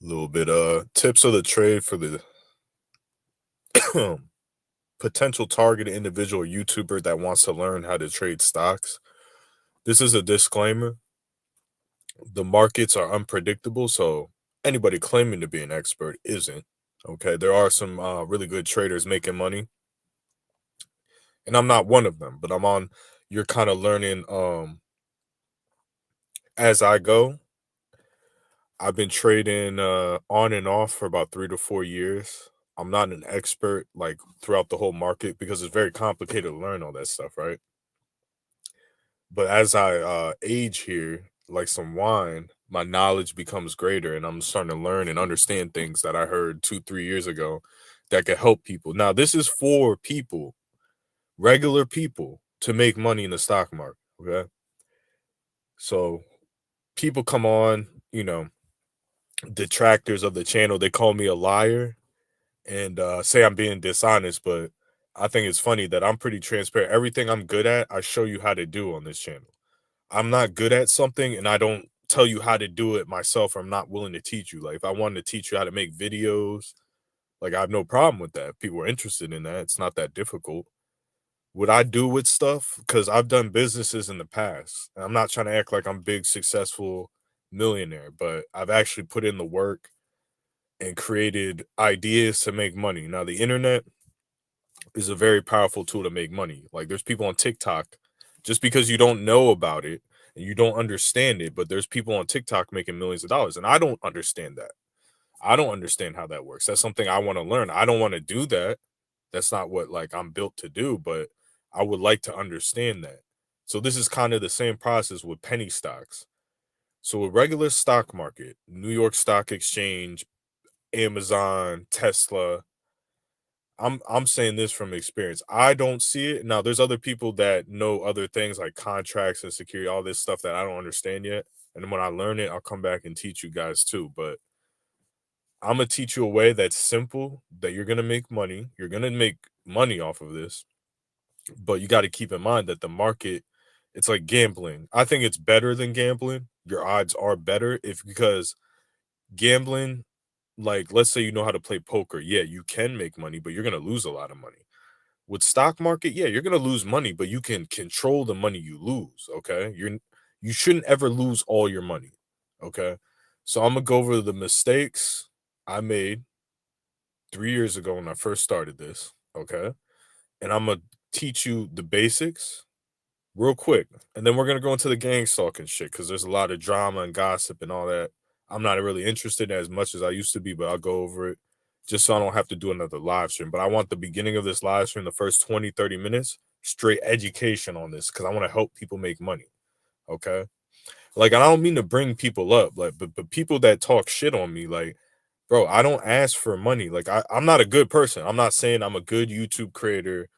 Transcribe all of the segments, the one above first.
little bit tips of the trade for the potential target individual YouTuber that wants to learn how to trade stocks. This is a disclaimer. The markets are unpredictable, so anybody claiming to be an expert isn't. Okay, there are some really good traders making money, and I'm not one of them, but I'm on. You're kind of learning as I go. I've been trading on and off for about 3 to 4 years. I'm not an expert like throughout the whole market because it's very complicated to learn all that stuff, right? But as I age here, like some wine, my knowledge becomes greater, and I'm starting to learn and understand things that I heard 2, 3 years ago that could help people. Now, this is for people, regular people, to make money in the stock market. Okay, so people come on, detractors of the channel, they call me a liar and say I'm being dishonest, but I think it's funny that I'm pretty transparent. Everything I'm good at, I show you how to do on this channel. I'm not good at something and I don't tell you how to do it myself, or I'm not willing to teach you. Like if I wanted to teach you how to make videos, like I have no problem with that. If people are interested in that, it's not that difficult. What I do with stuff, because I've done businesses in the past. And I'm not trying to act like I'm big, successful millionaire, but I've actually put in the work and created ideas to make money. Now, the internet is a very powerful tool to make money. Like there's people on TikTok, just because you don't know about it and you don't understand it, but there's people on TikTok making millions of dollars. And I don't understand that. I don't understand how that works. That's something I want to learn. I don't want to do that. That's not what like I'm built to do, but I would like to understand that. So this is kind of the same process with penny stocks. So a regular stock market, New York Stock Exchange, Amazon, Tesla, I'm saying this from experience. I don't see it. Now there's other people that know other things like contracts and security, all this stuff that I don't understand yet. And then when I learn it, I'll come back and teach you guys too. But I'm gonna teach you a way that's simple that you're gonna make money. You're gonna make money off of this, but you got to keep in mind that the market, it's like gambling. I think it's better than gambling. Your odds are better if because gambling, like let's say you know how to play poker, yeah, you can make money, but you're gonna lose a lot of money. With stock market, yeah, you're gonna lose money, but you can control the money you lose. Okay, you shouldn't ever lose all your money. Okay, so I'm gonna go over the mistakes I made 3 years ago when I first started this. Okay, and I'm gonna teach you the basics real quick, and then we're gonna go into the gang stalking shit because there's a lot of drama and gossip and all that. I'm not really interested in as much as I used to be, but I'll go over it just so I don't have to do another live stream. But I want the beginning of this live stream, the first 20, 30 minutes, straight education on this because I want to help people make money. Okay. Like, I don't mean to bring people up, like, but people that talk shit on me, like, bro, I don't ask for money. Like, I'm not a good person. I'm not saying I'm a good YouTube creator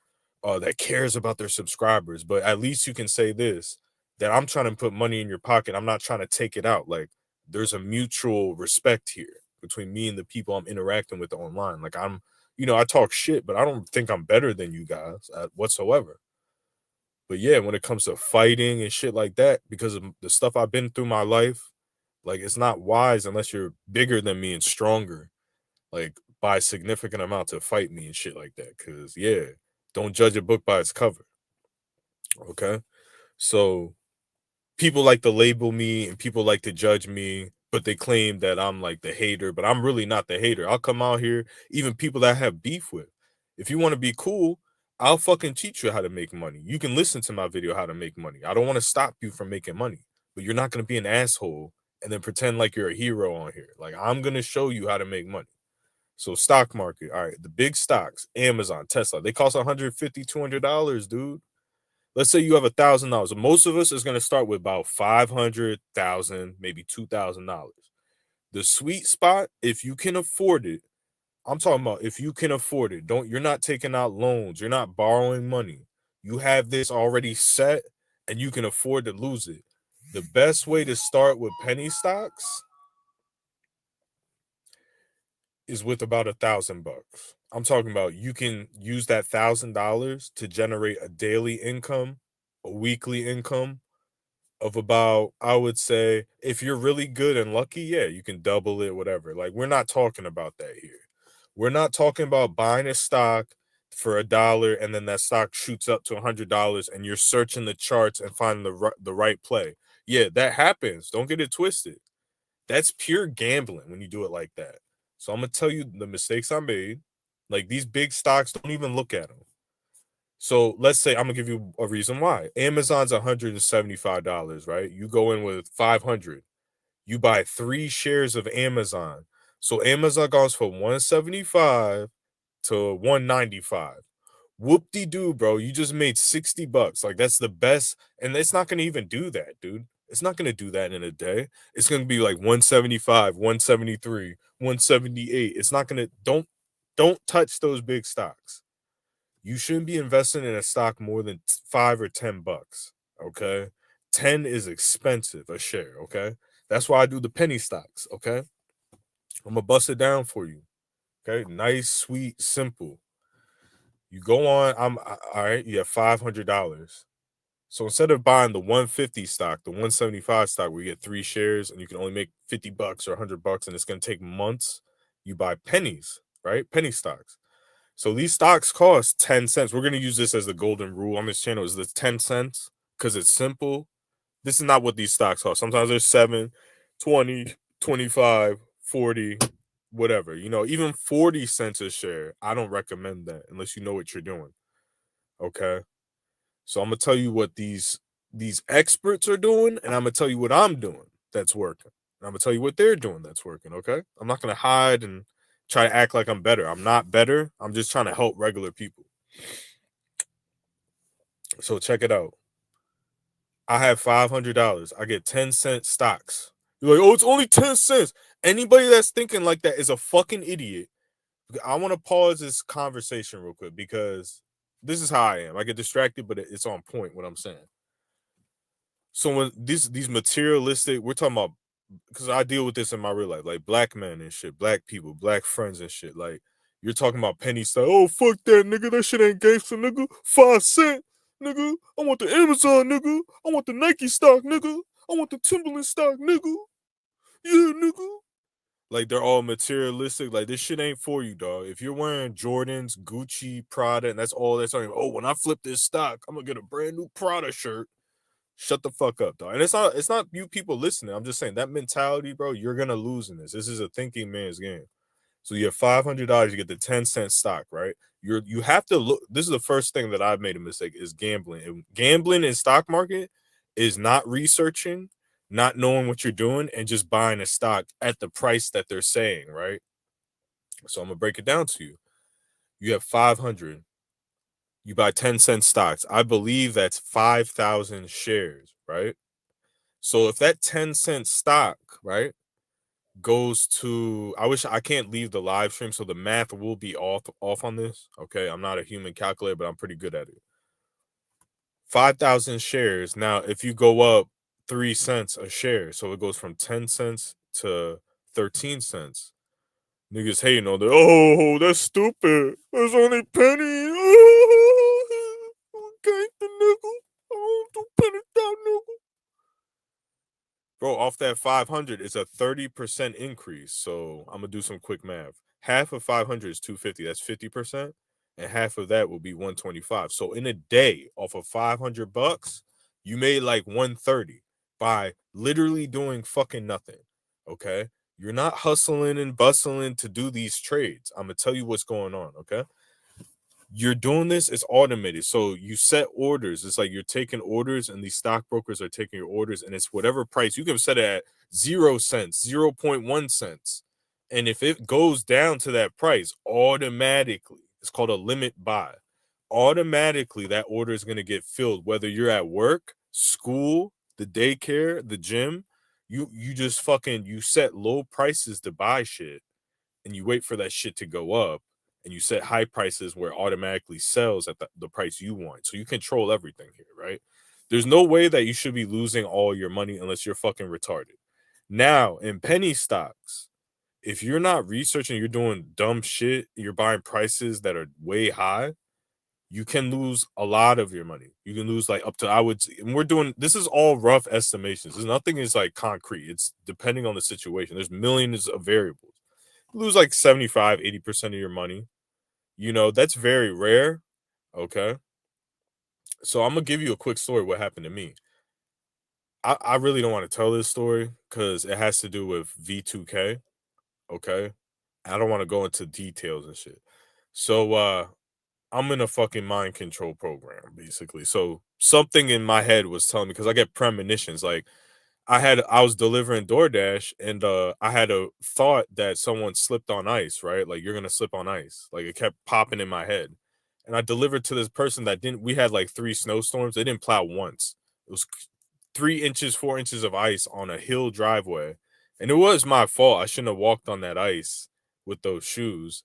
that cares about their subscribers, but at least you can say this, that I'm trying to put money in your pocket. I'm not trying to take it out. Like, there's a mutual respect here between me and the people I'm interacting with online. Like, I talk shit, but I don't think I'm better than you guys whatsoever. But yeah, when it comes to fighting and shit like that, because of the stuff I've been through my life, like it's not wise unless you're bigger than me and stronger, like by a significant amount to fight me and shit like that. Cause yeah, don't judge a book by its cover. Okay. So people like to label me and people like to judge me, but they claim that I'm like the hater, but I'm really not the hater. I'll come out here, even people that I have beef with. If you want to be cool, I'll fucking teach you how to make money. You can listen to my video how to make money. I don't want to stop you from making money, but you're not going to be an asshole and then pretend like you're a hero on here. Like I'm going to show you how to make money. So stock market, all right, the big stocks, Amazon, Tesla, they cost 150, $200, dude. Let's say you have $1,000. Most of us is going to start with about 500,000, maybe $2,000. The sweet spot, if you can afford it, I'm talking about if you can afford it. You're not taking out loans, you're not borrowing money. You have this already set and you can afford to lose it. The best way to start with penny stocks is with about $1,000. I'm talking about you can use that $1,000 to generate a daily income, a weekly income, of about, I would say, if you're really good and lucky, yeah, you can double it, whatever. Like, we're not talking about that here. We're not talking about buying a stock for $1 and then that stock shoots up to $100 and you're searching the charts and finding the right play. Yeah, that happens. Don't get it twisted. That's pure gambling when you do it like that. So I'm gonna tell you the mistakes I made. Like, these big stocks, don't even look at them. So let's say I'm gonna give you a reason why. Amazon's $175, right? You go in with 500. You buy 3 shares of Amazon. So Amazon goes from 175 to 195. Whoop-de-doo, bro. You just made 60 bucks. Like, that's the best. And it's not gonna even do that, dude. It's not gonna do that in a day. It's gonna be like 175, 173, 178. It's not gonna don't touch those big stocks. You shouldn't be investing in a stock more than 5 or 10 bucks. Okay. 10 is expensive a share. Okay. That's why I do the penny stocks. Okay. I'm gonna bust it down for you. Okay. Nice, sweet, simple. You go on, all right, you have $500. So instead of buying the 150 stock, the 175 stock where you get 3 shares and you can only make 50 bucks or 100 bucks and it's gonna take months, you buy pennies, right? Penny stocks. So these stocks cost 10 cents. We're going to use this as the golden rule on this channel is the 10 cents because it's simple. This is not what these stocks cost. Sometimes they're 7, 20, 25, 40, whatever. Even 40 cents a share. I don't recommend that unless you know what you're doing. Okay? So I'm going to tell you what these experts are doing and I'm going to tell you what I'm doing that's working. And I'm going to tell you what they're doing that's working, okay? I'm not going to hide and try to act like I'm better. I'm not better. I'm just trying to help regular people. So check it out. I have $500. I get 10-cent stocks. You're like, oh, it's only 10 cents. Anybody that's thinking like that is a fucking idiot. I want to pause this conversation real quick because this is how I am. I get distracted, but it's on point what I'm saying. So when these materialistic, we're talking about, because I deal with this in my real life, like black men and shit, black people, black friends and shit. Like, you're talking about penny stock. Oh, fuck that, nigga. That shit ain't gangster, nigga. 5 cent, nigga. I want the Amazon, nigga. I want the Nike stock, nigga. I want the Timberland stock, nigga. Yeah, nigga. Like, they're all materialistic. Like, this shit ain't for you, dog. If you're wearing Jordans, Gucci, Prada, and that's all they're talking about, oh, when I flip this stock, I'm gonna get a brand new Prada shirt. Shut the fuck up, dog. And it's not you people listening. I'm just saying that mentality, bro, you're gonna lose in this. This is a thinking man's game. So you have $500, you get the 10-cent stock, right? You have to look. This is the first thing that I've made a mistake is gambling. And gambling in stock market is not researching, not knowing what you're doing, and just buying a stock at the price that they're saying, right? So I'm gonna break it down to you. You have 500. You buy 10-cent stocks. I believe that's 5,000 shares, right? So if that 10-cent stock, right, goes to, I wish I can't leave the live stream, so the math will be off on this. Okay. I'm not a human calculator, but I'm pretty good at it. 5,000 shares. Now, if you go up 3 cents a share, so it goes from 10 cents to 13 cents. Niggas hating on that. Oh, that's stupid. There's only penny. Okay, the nigga. Oh, two pennies down, nigga. Bro, off that 500, it's a 30% increase. So I'm gonna do some quick math. Half of 500 is 250. That's 50%, and half of that will be 125. So in a day, off of 500 bucks, you made like 130 by literally doing fucking nothing. Okay, you're not hustling and bustling to do these trades. I'm gonna tell you what's going on. Okay, you're doing this, it's automated. So you set orders. It's like you're taking orders and these stockbrokers are taking your orders and it's whatever price. You can set it at 0 cents, 0.1 cents. And if it goes down to that price, automatically, it's called a limit buy. Automatically, that order is going to get filled, whether you're at work, school, the daycare, the gym. You just fucking, you set low prices to buy shit and you wait for that shit to go up and you set high prices where it automatically sells at the price you want. So you control everything here, right? There's no way that you should be losing all your money unless you're fucking retarded. Now, in penny stocks, if you're not researching, you're doing dumb shit, you're buying prices that are way high, you can lose a lot of your money. You can lose like up to and we're doing this is all rough estimations. There's nothing is like concrete. It's depending on the situation. There's millions of variables. You lose like 75, 80% of your money. That's very rare. Okay. So I'm gonna give you a quick story what happened to me. I really don't want to tell this story because it has to do with V2K. Okay. I don't want to go into details and shit. So I'm in a fucking mind control program, basically. So something in my head was telling me because I get premonitions. Like I was delivering DoorDash and I had a thought that someone slipped on ice, right? Like you're gonna slip on ice. Like it kept popping in my head. And I delivered to this person that didn't we had like 3 snowstorms. They didn't plow once. It was 3 inches, 4 inches of ice on a hill driveway. And it was my fault. I shouldn't have walked on that ice with those shoes.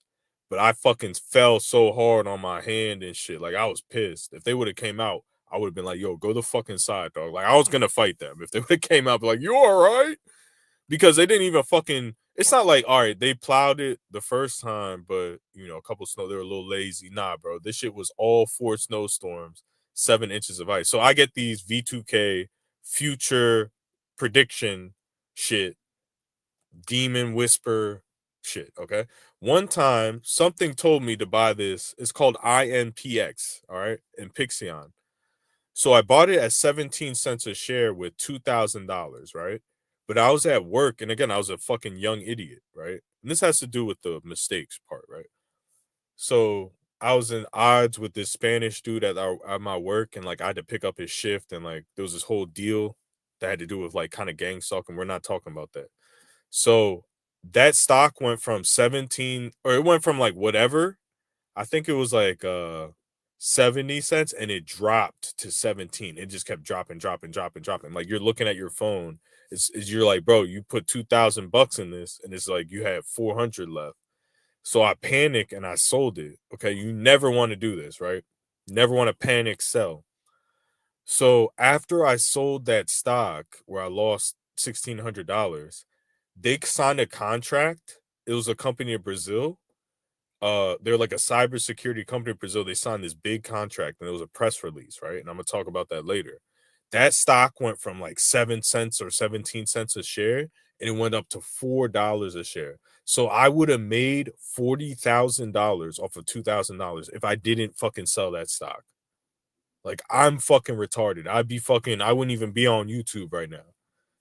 But I fucking fell so hard on my hand and shit. Like I was pissed. If they would have came out, I would have been like, yo, go the fucking side, dog. Like I was gonna fight them. If they would have came out, be like, you all right? Because they didn't even fucking it's not like, all right, they plowed it the first time, but a couple snow, they were a little lazy. Nah, bro. This shit was all 4 snowstorms, 7 inches of ice. So I get these V2K future prediction shit, demon whisper shit. Okay. One time something told me to buy this. It's called INPX, all right, in Pixion. So I bought it at 17 cents a share with $2,000, right? But I was at work, and again, I was a fucking young idiot, right? And this has to do with the mistakes part, right? So I was in odds with this Spanish dude at my work, and like I had to pick up his shift, and like there was this whole deal that had to do with like kind of gang stalking. We're not talking about that. So that stock went from 17, or it went from like whatever, I think it was like 70 cents and it dropped to 17. It just kept dropping, dropping, dropping, dropping. Like you're looking at your phone. You're like, bro, you put $2,000 in this, and it's like you have 400 left. So I panic and I sold it. Okay. You never want to do this, right? Never want to panic sell. So after I sold that stock where I lost $1,600, they signed a contract. It was a company in Brazil. They're like a cybersecurity company in Brazil. They signed this big contract and it was a press release, right? And I'm gonna talk about that later. That stock went from like 7 cents or 17 cents a share, and it went up to $4 a share. So I would have made $40,000 off of $2,000 if I didn't fucking sell that stock. Like I'm fucking retarded. I wouldn't even be on YouTube right now.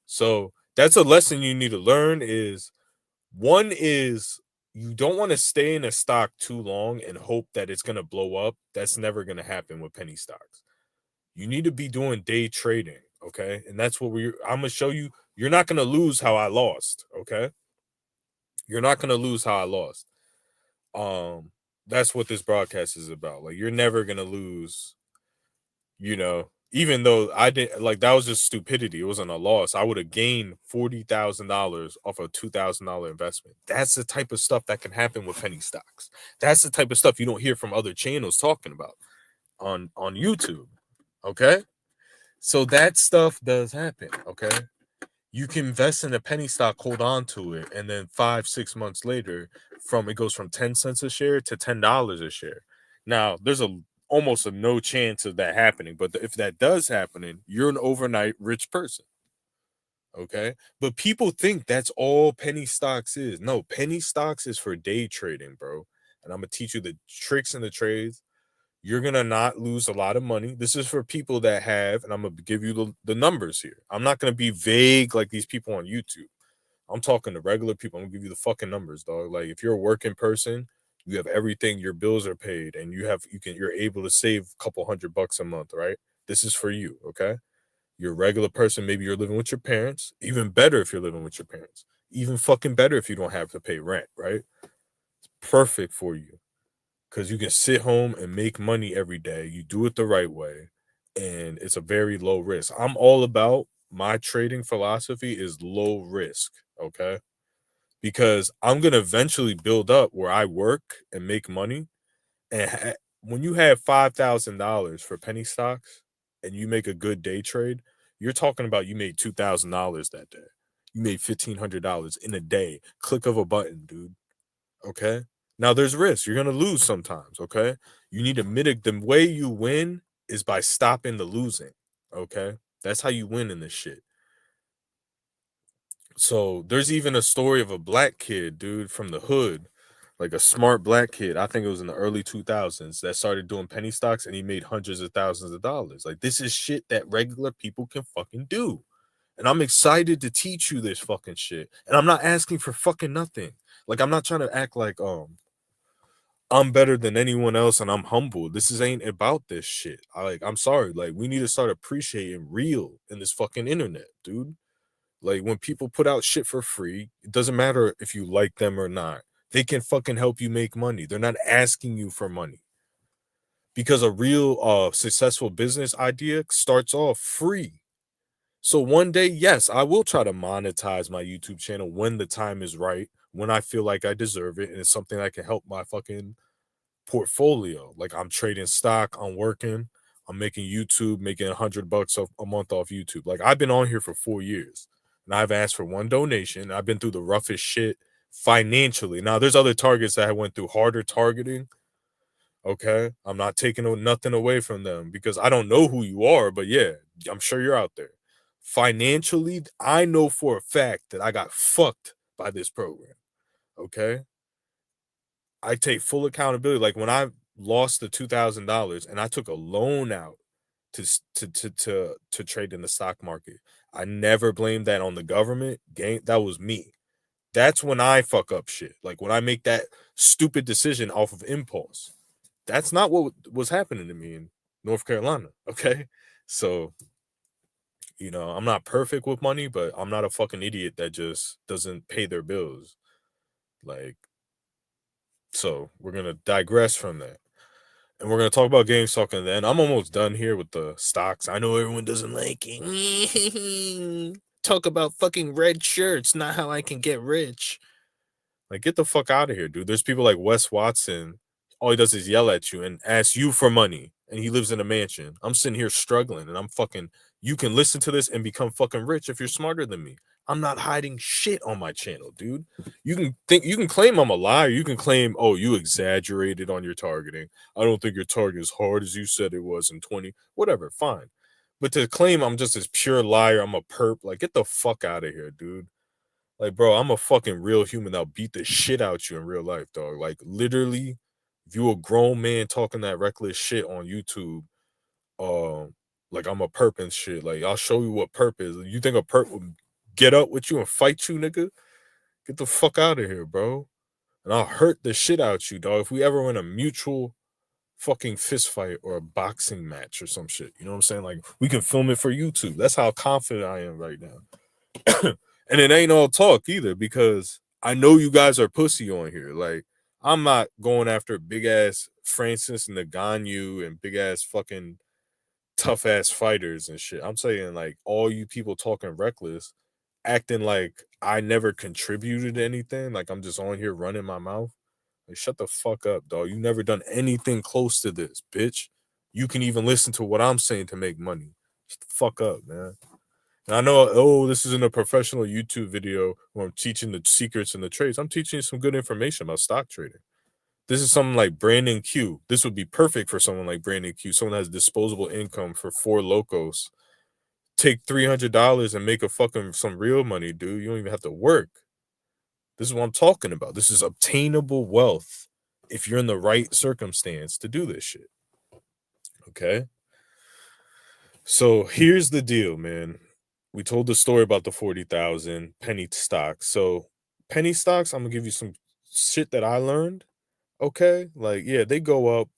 So that's a lesson you need to learn is you don't want to stay in a stock too long and hope that it's going to blow up. That's never going to happen with penny stocks. You need to be doing day trading, okay? And that's what I'm going to show you. You're not going to lose how I lost, okay? You're not going to lose how I lost. That's what this broadcast is about. Like you're never going to lose, even though I didn't like that was just stupidity. It wasn't a loss. I would have gained $40,000 off a $2,000 investment. That's the type of stuff that can happen with penny stocks. That's the type of stuff you don't hear from other channels talking about on YouTube. Okay, so that stuff does happen. Okay, you can invest in a penny stock, hold on to it, and then 5, 6 months later, it goes from 10 cents a share to $10 a share. Now, there's almost a no chance of that happening, but if that does happen, you're an overnight rich person. Okay, but people think that's all penny stocks is. No, penny stocks is for day trading, bro. And I'm gonna teach you the tricks and the trades. You're gonna not lose a lot of money. This is for people that have, and I'm gonna give you the numbers here. I'm not gonna be vague like these people on YouTube. I'm talking to regular people. I'm gonna give you the fucking numbers, dog. Like if you're a working person, you have everything, your bills are paid, and you're able to save a couple $100 a month, right? This is for you, okay? You're a regular person, maybe you're living with your parents. Even better if you're living with your parents. Even fucking better if you don't have to pay rent, right? It's perfect for you because you can sit home and make money every day. You do it the right way, and it's a very low risk. I'm all about my trading philosophy is low risk, okay? Because I'm gonna eventually build up where I work and make money. And when you have $5,000 for penny stocks and you make a good day trade, you're talking about you made $2,000 that day. You made $1,500 in a day. Click of a button, dude. Okay. Now there's risk. You're gonna lose sometimes. Okay. You need to mitigate. The way you win is by stopping the losing. Okay. That's how you win in this shit. So there's even a story of a black kid, dude, from the hood, like a smart black kid. I think it was in the early 2000s that started doing penny stocks and he made hundreds of thousands of dollars. Like this is shit that regular people can fucking do. And I'm excited to teach you this fucking shit. And I'm not asking for fucking nothing. Like I'm not trying to act like I'm better than anyone else and I'm humble. This is ain't about this shit. I'm sorry. Like we need to start appreciating real in this fucking internet, dude. Like when people put out shit for free, it doesn't matter if you like them or not. They can fucking help you make money. They're not asking you for money. Because a real successful business idea starts off free. So one day, yes, I will try to monetize my YouTube channel when the time is right, when I feel like I deserve it, and it's something that can help my fucking portfolio. Like I'm trading stock, I'm working, I'm making YouTube, making $100 a month off YouTube. Like I've been on here for 4 years, and I've asked for one donation. I've been through the roughest shit financially. Now there's other targets that I went through harder targeting. Okay, I'm not taking nothing away from them because I don't know who you are, but yeah, I'm sure you're out there. Financially, I know for a fact that I got fucked by this program. Okay, I take full accountability. Like when I lost the $2,000 and I took a loan out to trade in the stock market, I never blamed that on the government. That was me. That's when I fuck up shit. Like when I make that stupid decision off of impulse. That's not what was happening to me in North Carolina. Okay, so I'm not perfect with money, but I'm not a fucking idiot that just doesn't pay their bills. Like, so we're gonna digress from that. And we're gonna talk about Gangstalking, and then I'm almost done here with the stocks. I know everyone doesn't like it. Talk about fucking red shirts, not how I can get rich. Like, get the fuck out of here, dude. There's people like Wes Watson. All he does is yell at you and ask you for money, and he lives in a mansion. I'm sitting here struggling, and I'm fucking. You can listen to this and become fucking rich if you're smarter than me. I'm not hiding shit on my channel, dude. You can claim I'm a liar. You can claim, oh, you exaggerated on your targeting. I don't think your target is hard as you said it was in 20. Whatever, fine. But to claim I'm just this pure liar, I'm a perp, like get the fuck out of here, dude. Like, bro, I'm a fucking real human that'll beat the shit out you in real life, dog. Like, literally, if you a grown man talking that reckless shit on YouTube, like I'm a perp and shit. Like, I'll show you what perp is. You think a perp would get up with you and fight you, nigga? Get the fuck out of here, bro. And I'll hurt the shit out you, dog. If we ever in a mutual fucking fist fight or a boxing match or some shit, you know what I'm saying? Like, we can film it for YouTube. That's how confident I am right now. And it ain't all talk either because I know you guys are pussy on here. Like, I'm not going after big ass Francis Ngannou and big ass fucking tough ass fighters and shit. I'm saying like all you people talking reckless, acting like I never contributed anything. Like I'm just on here running my mouth. Like, shut the fuck up, dog. You never done anything close to this, bitch. You can even listen to what I'm saying to make money. Shut the fuck up, man. And I know, oh, this isn't a professional YouTube video where I'm teaching the secrets and the trades. I'm teaching you some good information about stock trading. This is something like Brandon Q. This would be perfect for someone like Brandon Q. Someone that has disposable income for four locos. Take $300 and make a fucking some real money, dude. You don't even have to work. This is what I'm talking about. This is obtainable wealth if you're in the right circumstance to do this shit. Okay. So here's the deal, man. We told the story about the 40,000 penny stocks. So penny stocks, I'm gonna give you some shit that I learned. Okay, like yeah, they go up.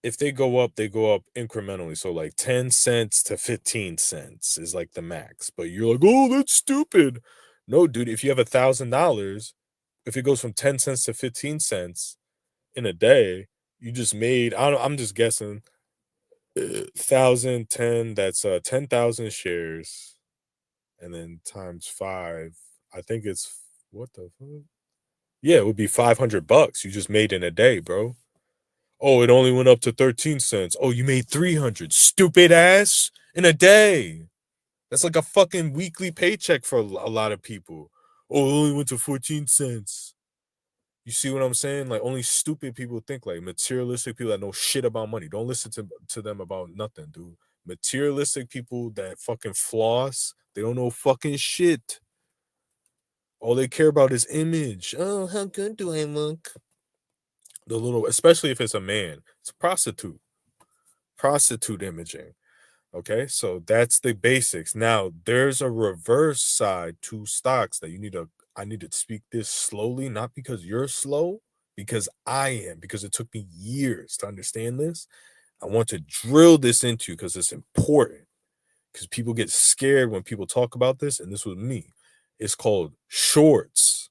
If they go up incrementally. So like 10 cents to 15 cents is like the max. But you're like, oh, that's stupid. No, dude, if you have $1,000, if it goes from 10 cents to 15 cents in a day, you just made. I don't. I'm just guessing. 1,010. That's 10,000 shares and then times five. I think it's what the fuck? Yeah, it would be $500 you just made in a day, bro. Oh, it only went up to 13 cents. Oh, you made 300. Stupid ass in a day. That's like a fucking weekly paycheck for a lot of people. Oh, it only went to 14 cents. You see what I'm saying? Like only stupid people think like materialistic people that know shit about money. Don't listen to them about nothing, dude. Materialistic people that fucking floss, they don't know fucking shit. All they care about is image. Oh, how good do I look? The little, especially if it's a man, it's prostitute imaging. Okay, so that's the basics. Now there's a reverse side to stocks that you need to. I need to speak this slowly, not because you're slow, because I am, because it took me years to understand this. I want to drill this into you because it's important. Because people get scared when people talk about this, and this was me. It's called shorts.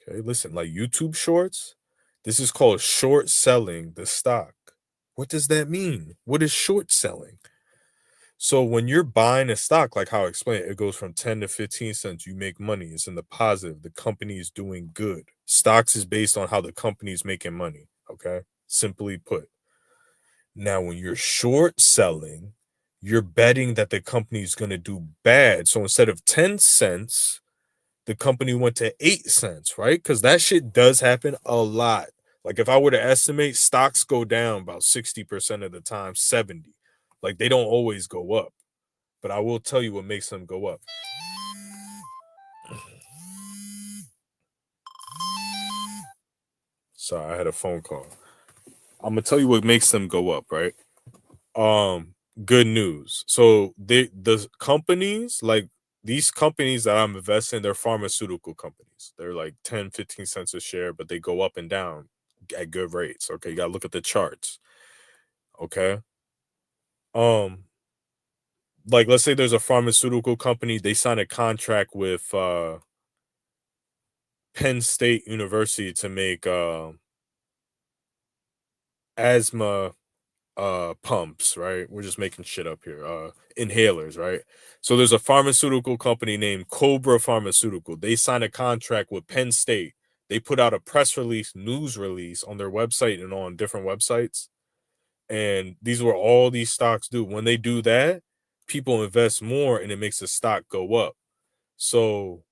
Okay, listen, like YouTube shorts. This is called short selling the stock. What does that mean? What is short selling? So when you're buying a stock, like how I explained, it goes from 10 to 15 cents. You make money. It's in the positive. The company is doing good. Stocks is based on how the company is making money. Okay. Simply put. Now, when you're short selling, you're betting that the company is going to do bad. So instead of 10 cents, the company went to 8 cents, right? Because that shit does happen a lot. Like if I were to estimate, stocks go down about 60% of the time, 70. Like they don't always go up. But I will tell you what makes them go up. Sorry, I had a phone call. I'm gonna tell you what makes them go up, right? Good news. So the companies, like these companies that I'm investing in, they're pharmaceutical companies. They're like 10, 15 cents a share, but they go up and down at good rates. Okay, you gotta look at the charts. Okay. Um, like let's say there's a pharmaceutical company, they sign a contract with Penn State University to make asthma pumps, right? We're just making shit up here. Inhalers, right? So there's a pharmaceutical company named Cobra Pharmaceutical. They signed a contract with Penn State. They put out a press release, news release on their website and on different websites. And these were all these stocks do. When they do that, people invest more and it makes the stock go up. So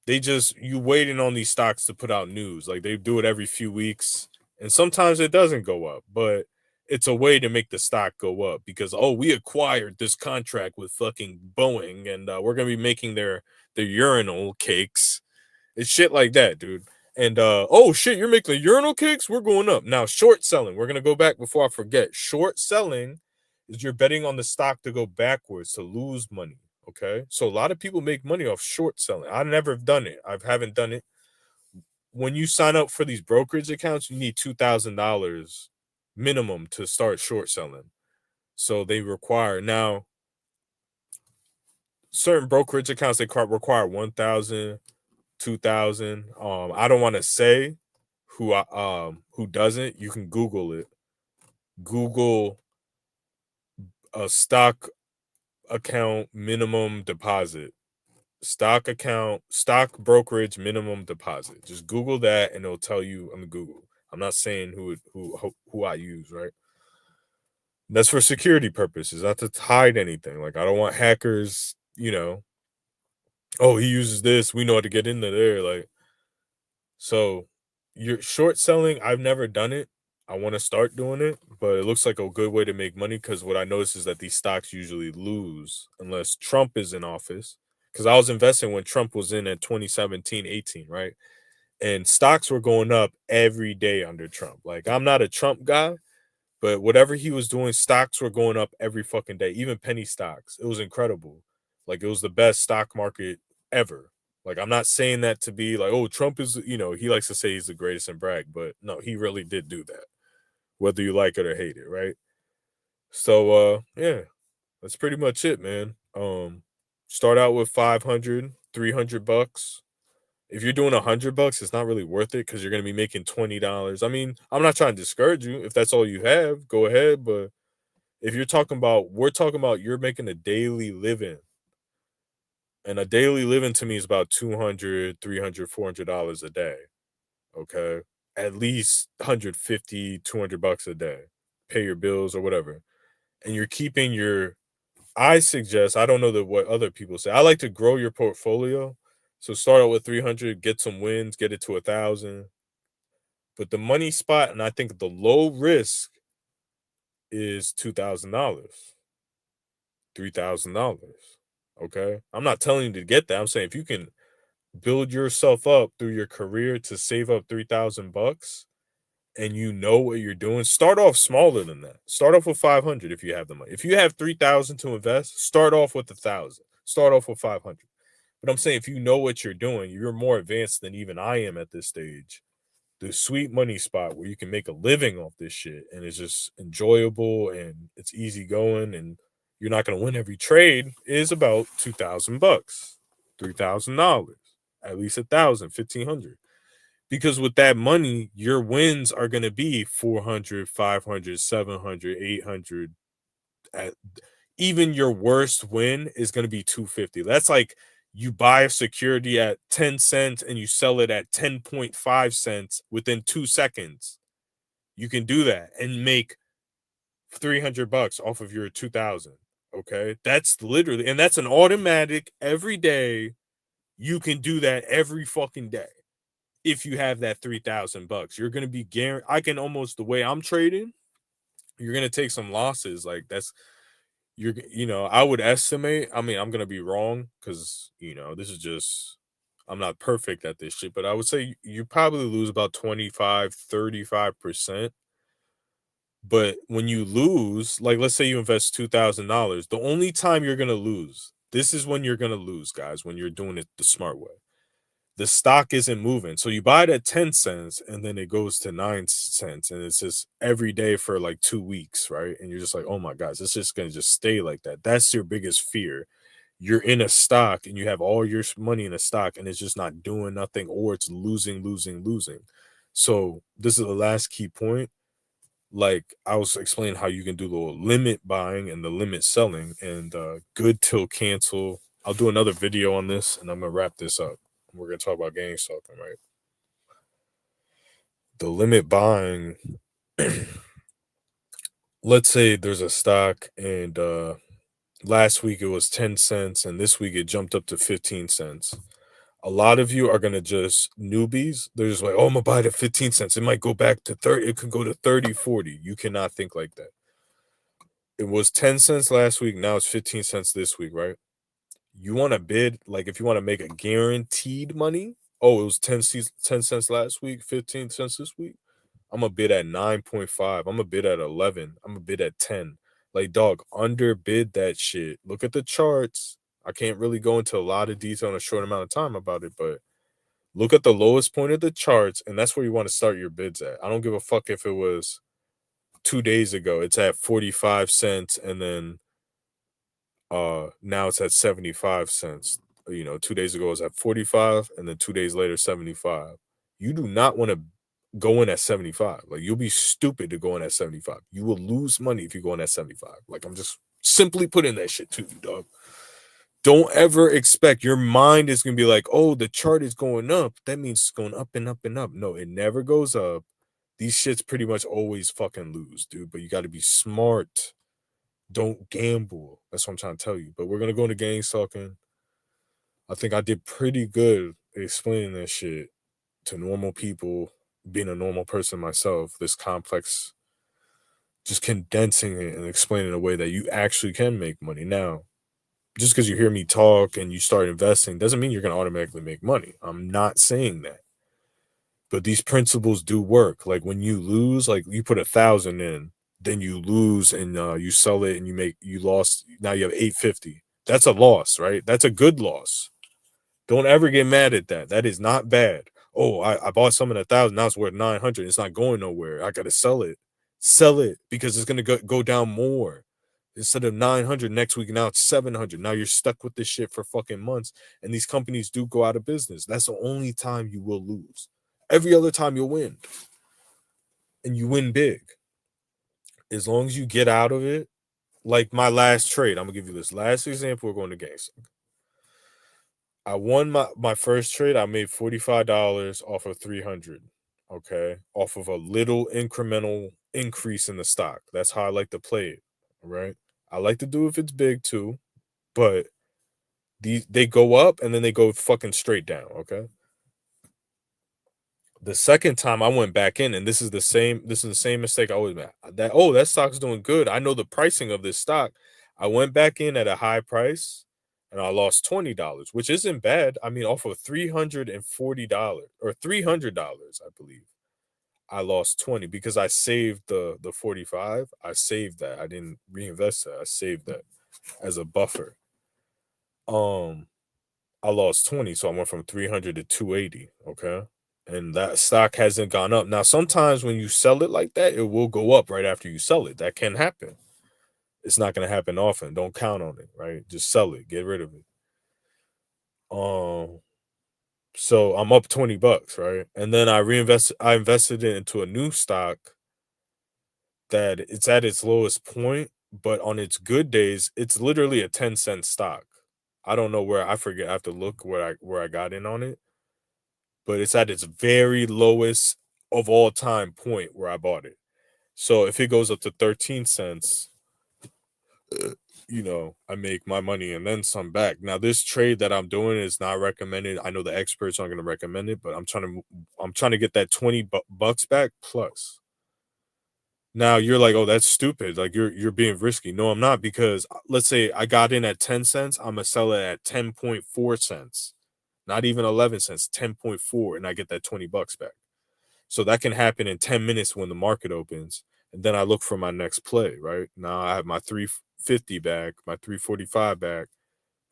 they just you waiting on these stocks to put out news. Like they do it every few weeks, and sometimes it doesn't go up, but it's a way to make the stock go up because we acquired this contract with fucking Boeing, and we're gonna be making their urinal cakes. It's shit like that, dude. And oh shit, you're making the urinal cakes? We're going up. Now, short selling. We're gonna go back before I forget. Short selling is you're betting on the stock to go backwards to lose money. Okay. So a lot of people make money off short selling. I never have done it. I haven't done it. When you sign up for these brokerage accounts, you need $2,000 minimum to start short selling. So they require now certain brokerage accounts they require 1,000, 2,000. I don't want to say who doesn't. You can Google it. Google a stock account minimum deposit. Stock brokerage minimum deposit. Just Google that and it'll tell you on Google. I'm not saying who I use, right? That's for security purposes, not to hide anything. Like I don't want hackers, oh, he uses this, we know how to get into there. Like so you're short selling, I've never done it. I want to start doing it, but it looks like a good way to make money because what I notice is that these stocks usually lose unless Trump is in office. Because I was investing when Trump was in at 2017, 18, right? And stocks were going up every day under Trump. Like I'm not a Trump guy, but whatever he was doing, stocks were going up every fucking day, even penny stocks. It was incredible. Like it was the best stock market ever. Like I'm not saying that to be like, oh, Trump is, he likes to say he's the greatest and brag, but no, he really did do that, whether you like it or hate it, right? So yeah, that's pretty much it, man. Start out with 500, 300 bucks. If you're doing $100, it's not really worth it because you're gonna be making $20. I mean, I'm not trying to discourage you. If that's all you have, go ahead. But if we're talking about you're making a daily living. And a daily living to me is about 200, 300, $400 a day. Okay. At least 150, 200 bucks a day. Pay your bills or whatever. And you're keeping I suggest, I don't know what other people say. I like to grow your portfolio. So start out with 300, get some wins, get it to 1,000. But the money spot, and I think the low risk is $2,000, $3,000. Okay. I'm not telling you to get that. I'm saying if you can build yourself up through your career to save up 3,000 bucks and you know what you're doing, start off smaller than that. Start off with 500 if you have the money. If you have 3,000 to invest, start off with 1,000. Start off with 500. But I'm saying if you know what you're doing, you're more advanced than even I am at this stage. The sweet money spot where you can make a living off this shit and it's just enjoyable and it's easy going and you're not going to win every trade is about 2,000 bucks, $3,000, at least 1,000, 1,500. Because with that money, your wins are going to be 400, 500, 700, 800. At, even your worst win is going to be 250. That's like you buy a security at 10 cents and you sell it at 10.5 cents within 2 seconds. You can do that and make 300 bucks off of your 2,000. Okay? That's literally, and that's an automatic every day. You can do that every fucking day. If you have that 3,000 bucks, you're going to be guaranteed. I can almost, the way I'm trading, you're going to take some losses. Like that's, I would estimate, I mean, I'm going to be wrong because, this is just, I'm not perfect at this shit, but I would say you probably lose about 25, 35%. But when you lose, like, let's say you invest $2,000, the only time you're going to lose, this is when you're going to lose, guys, when you're doing it the smart way. The stock isn't moving. So you buy it at 10 cents and then it goes to 9 cents and it's just every day for like 2 weeks, right? And you're just like, "Oh my gosh, it's just going to just stay like that." That's your biggest fear. You're in a stock and you have all your money in a stock and it's just not doing nothing or it's losing, losing, losing. So this is the last key point. Like I was explaining how you can do the limit buying and the limit selling and good till cancel. I'll do another video on this and I'm going to wrap this up. We're going to talk about Gangstalking, right? The limit buying, let's say there's a stock and last week it was 10 cents and this week it jumped up to 15 cents. A lot of you are going to just newbies. They're just like, "Oh, I'm going to buy it at 15 cents. It might go back to 30. It could go to 30, 40. You cannot think like that. It was 10 cents last week. Now it's 15 cents this week, right? You want to bid, like if you want to make a guaranteed money, oh, it was 10 cents last week, 15 cents this week. I'm gonna bid at 9.5. I'm gonna bid at 11. I'm gonna bid at 10. Like, dog, underbid that shit. Look at the charts. I can't really go into a lot of detail in a short amount of time about it, but look at the lowest point of the charts, and that's where you want to start your bids at. I don't give a fuck if it was 2 days ago. It's at 45 cents, and then now it's at 75 cents. 2 days ago it was at 45 and then 2 days later 75. You do not want to go in at 75. Like, you'll be stupid to go in at 75. You will lose money if you go in at 75. Like, I'm just simply putting that shit to you, dog. Don't ever expect your mind is gonna be like, "Oh, the chart is going up, that means it's going up and up and up." No, it never goes up. These shits pretty much always fucking lose, dude, but you got to be smart. Don't gamble. That's what I'm trying to tell you. But we're gonna go into Gangstalking. I think I did pretty good explaining that shit to normal people, being a normal person myself. This complex, just condensing it and explaining in a way that you actually can make money. Now, just because you hear me talk and you start investing doesn't mean you're gonna automatically make money. I'm not saying that. But these principles do work. Like when you lose, like you put 1,000 in, then you lose and you sell it and you lost. Now you have 850. That's a loss, right? That's a good loss. Don't ever get mad at that. That is not bad. Oh, I bought something at 1,000. Now it's worth 900. It's not going nowhere. I gotta sell it. Sell it because it's gonna go down more. Instead of 900 next week, now it's 700. Now you're stuck with this shit for fucking months. And these companies do go out of business. That's the only time you will lose. Every other time you'll win. And you win big. As long as you get out of it. Like my last trade, I'm gonna give you this last example. We're going to games. I won my first trade. I made $45 off of 300. Okay, off of a little incremental increase in the stock. That's how I like to play it. Right. I like to do if it's big too, but They go up and then they go fucking straight down. Okay. The second time I went back in, and this is the same mistake I always make. That that stock's doing good. I know the pricing of this stock. I went back in at a high price and I lost $20, which isn't bad. I mean, off of $340 or $300, I believe. I lost 20 because I saved the 45. I saved that. I didn't reinvest that. I saved that as a buffer. Um I lost 20, so I went from 300 to 280, okay? And that stock hasn't gone up. Now, sometimes when you sell it like that, it will go up right after you sell it. That can happen. It's not going to happen often. Don't count on it, right? Just sell it, get rid of it. Um so I'm up 20 bucks, right? And then I invested it into a new stock that it's at its lowest point, but on its good days, it's literally a 10-cent stock. I don't know where I forget. I have to look where I got in on it, but it's at its very lowest of all time point where I bought it. So if it goes up to 13 cents, I make my money and then some back. Now this trade that I'm doing is not recommended. I know the experts aren't going to recommend it, but I'm trying to get that 20 bucks back plus. Now you're like, "Oh, that's stupid. Like you're being risky." No, I'm not because let's say I got in at 10 cents, I'm going to sell it at 10.4 cents. Not even 11 cents, 10.4 and I get that 20 bucks back. So that can happen in 10 minutes when the market opens. And then I look for my next play, right? Now I have my 350 back, my 345 back,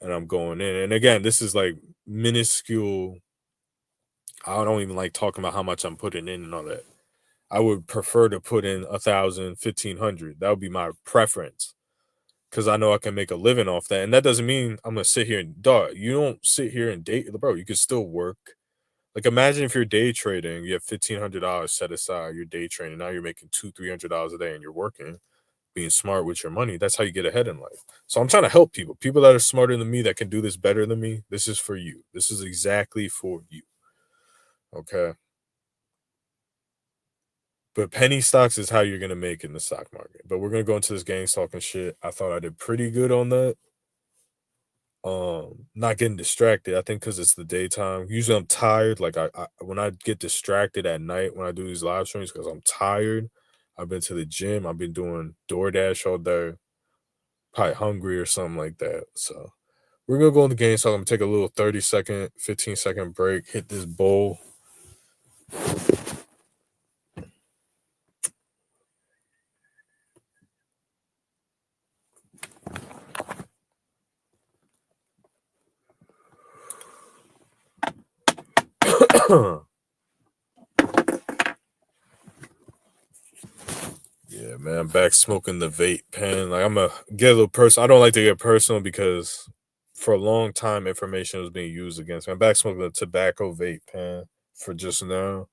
and I'm going in. And again, this is like minuscule. I don't even like talking about how much I'm putting in and all that. I would prefer to put in 1,000, 1,500. That would be my preference because I know I can make a living off that. And that doesn't mean I'm going to sit here and, dog, you don't sit here and date, bro. You can still work. Like imagine if you're day trading, you have $1,500 set aside, you're day trading, now you're making $200-300 a day and you're working, being smart with your money. That's how you get ahead in life. So I'm trying to help people that are smarter than me, that can do this better than me. This is for you. This is exactly for you. Okay. But penny stocks is how you're gonna make in the stock market. But we're gonna go into this gang stalking shit. I thought I did pretty good on that. Not getting distracted. I think because it's the daytime. Usually I'm tired. Like I when I get distracted at night when I do these live streams because I'm tired. I've been to the gym. I've been doing DoorDash all day. Probably hungry or something like that. So we're gonna go in the game. So I'm gonna take a little 30-second, 15-second break. Hit this bowl. Yeah, man, I'm back smoking the vape pen. Like I'm a get a little personal. I don't like to get personal because for a long time information was being used against me. I'm back smoking the tobacco vape pen for just now.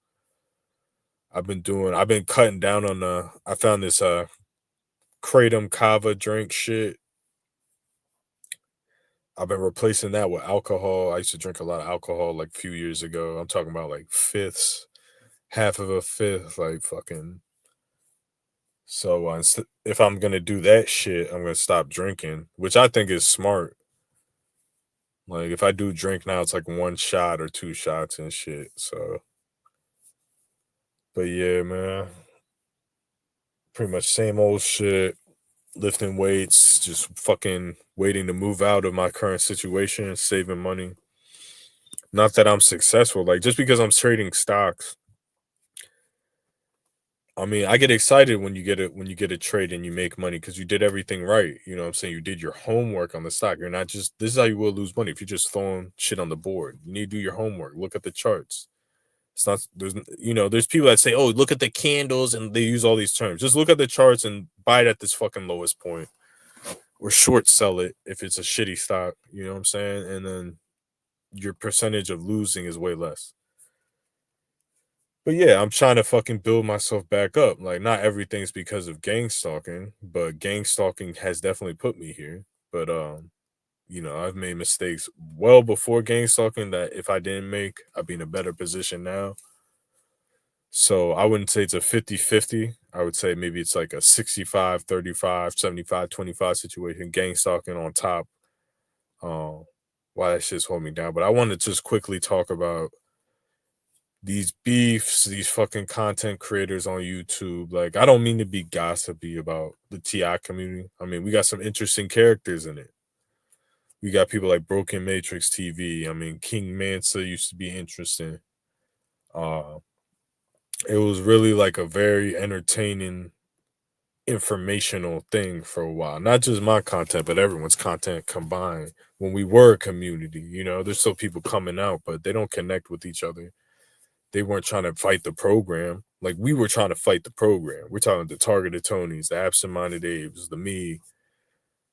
I've been cutting down on I found this kratom kava drink shit. I've been replacing that with alcohol. I used to drink a lot of alcohol like a few years ago. I'm talking about like fifths, half of a fifth, like fucking. So if I'm gonna do that shit, I'm gonna stop drinking, which I think is smart. Like if I do drink now, it's like one shot or two shots and shit. So, but yeah, man, pretty much same old shit. Lifting weights, just fucking waiting to move out of my current situation, saving money. Not that I'm successful. Like just because I'm trading stocks, I mean, I get excited when you get a trade and you make money because you did everything right. You know what I'm saying? You did your homework on the stock. You're not just this is how you will lose money if you're just throwing shit on the board. You need to do your homework. Look at the charts. It's not there's people that say, "Oh, look at the candles," and they use all these terms. Just look at the charts and buy it at this fucking lowest point, or short sell it if it's a shitty stock. You know what I'm saying? And then your percentage of losing is way less. But yeah, I'm trying to fucking build myself back up. Like, not everything's because of gang stalking, but gang stalking has definitely put me here. But I've made mistakes well before gang stalking that if I didn't make, I'd be in a better position now. So I wouldn't say it's a 50-50. I would say maybe it's like a 65-35, 75-25 situation. Gang stalking on top. Um, why that shit's holding me down. But I want to just quickly talk about these beefs, these fucking content creators on YouTube. Like, I don't mean to be gossipy about the TI community. I mean, we got some interesting characters in it. We got people like Broken Matrix TV. I mean, King Mansa used to be interesting. Uh, it was really like a very entertaining, informational thing for a while. Not just my content, but everyone's content combined. When we were a community, there's still people coming out, but they don't connect with each other. They weren't trying to fight the program. Like we were trying to fight the program. We're talking the targeted Tonys, the absent-minded Abe's, the me,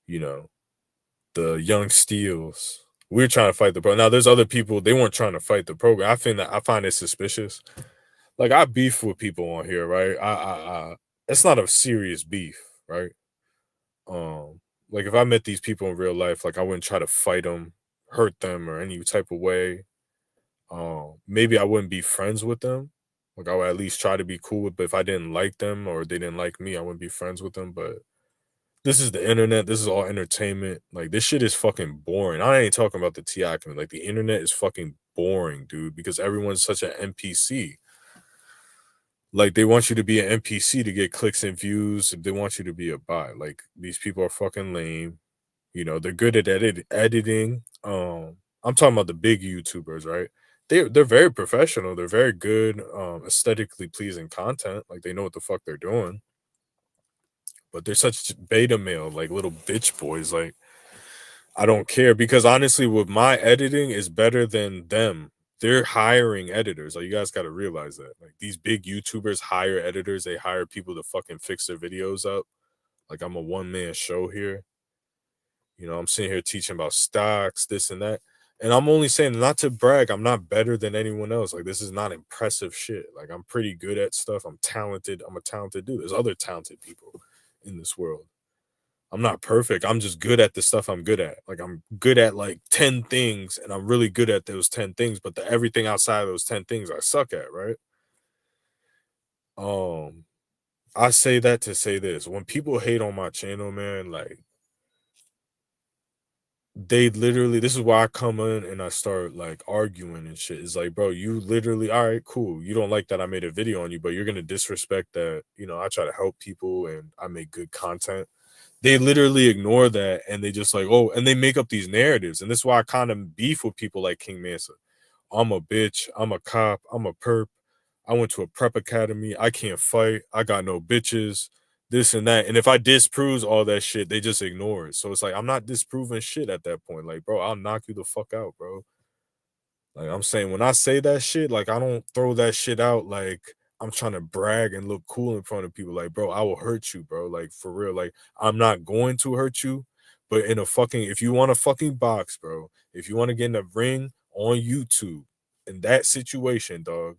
you know, the young Steels. We're trying to fight the program. Now there's other people, they weren't trying to fight the program. I find it suspicious. Like I beef with people on here, right? It's not a serious beef, right? Like if I met these people in real life, like I wouldn't try to fight them, hurt them, or any type of way. Maybe I wouldn't be friends with them. Like I would at least try to be cool with, but if I didn't like them or they didn't like me, I wouldn't be friends with them. But this is the internet. This is all entertainment. Like this shit is fucking boring. I ain't talking about the TI community. Like the internet is fucking boring, dude, because everyone's such an NPC. Like they want you to be an NPC to get clicks and views. They want you to be a bot. Like these people are fucking lame. They're good at editing. I'm talking about the big YouTubers, right? They're very professional. They're very good, aesthetically pleasing content. Like they know what the fuck they're doing. But they're such beta male, like little bitch boys. Like I don't care because honestly, with my editing is better than them. They're hiring editors. Like you guys got to realize that. Like these big YouTubers hire editors. They hire people to fucking fix their videos up. Like I'm a one man show here. I'm sitting here teaching about stocks, this and that. And I'm only saying not to brag. I'm not better than anyone else. Like this is not impressive shit. Like I'm pretty good at stuff. I'm talented. I'm a talented dude. There's other talented people in this world. I'm not perfect. I'm just good at the stuff I'm good at. Like I'm good at like 10 things and I'm really good at those 10 things, but everything outside of those 10 things I suck at, right? Um I say that to say this. When people hate on my channel, man, like they literally, this is why I come in and I start like arguing and shit. It's like, bro, you literally, all right, cool. You don't like that I made a video on you, but you're gonna disrespect that, I try to help people and I make good content. They literally ignore that and they just like, oh, and they make up these narratives. And this is why I kind of beef with people like King Mansa. I'm a bitch, I'm a cop, I'm a perp. I went to a prep academy. I can't fight. I got no bitches, this and that. And if I disprove all that shit, they just ignore it. So it's like I'm not disproving shit at that point. Like, bro, I'll knock you the fuck out, bro. Like I'm saying, when I say that shit, like I don't throw that shit out like I'm trying to brag and look cool in front of people. Like, bro, I will hurt you, bro. Like for real. Like I'm not going to hurt you, but in a fucking, if you want a fucking box, bro, if you want to get in a ring on YouTube in that situation, dog,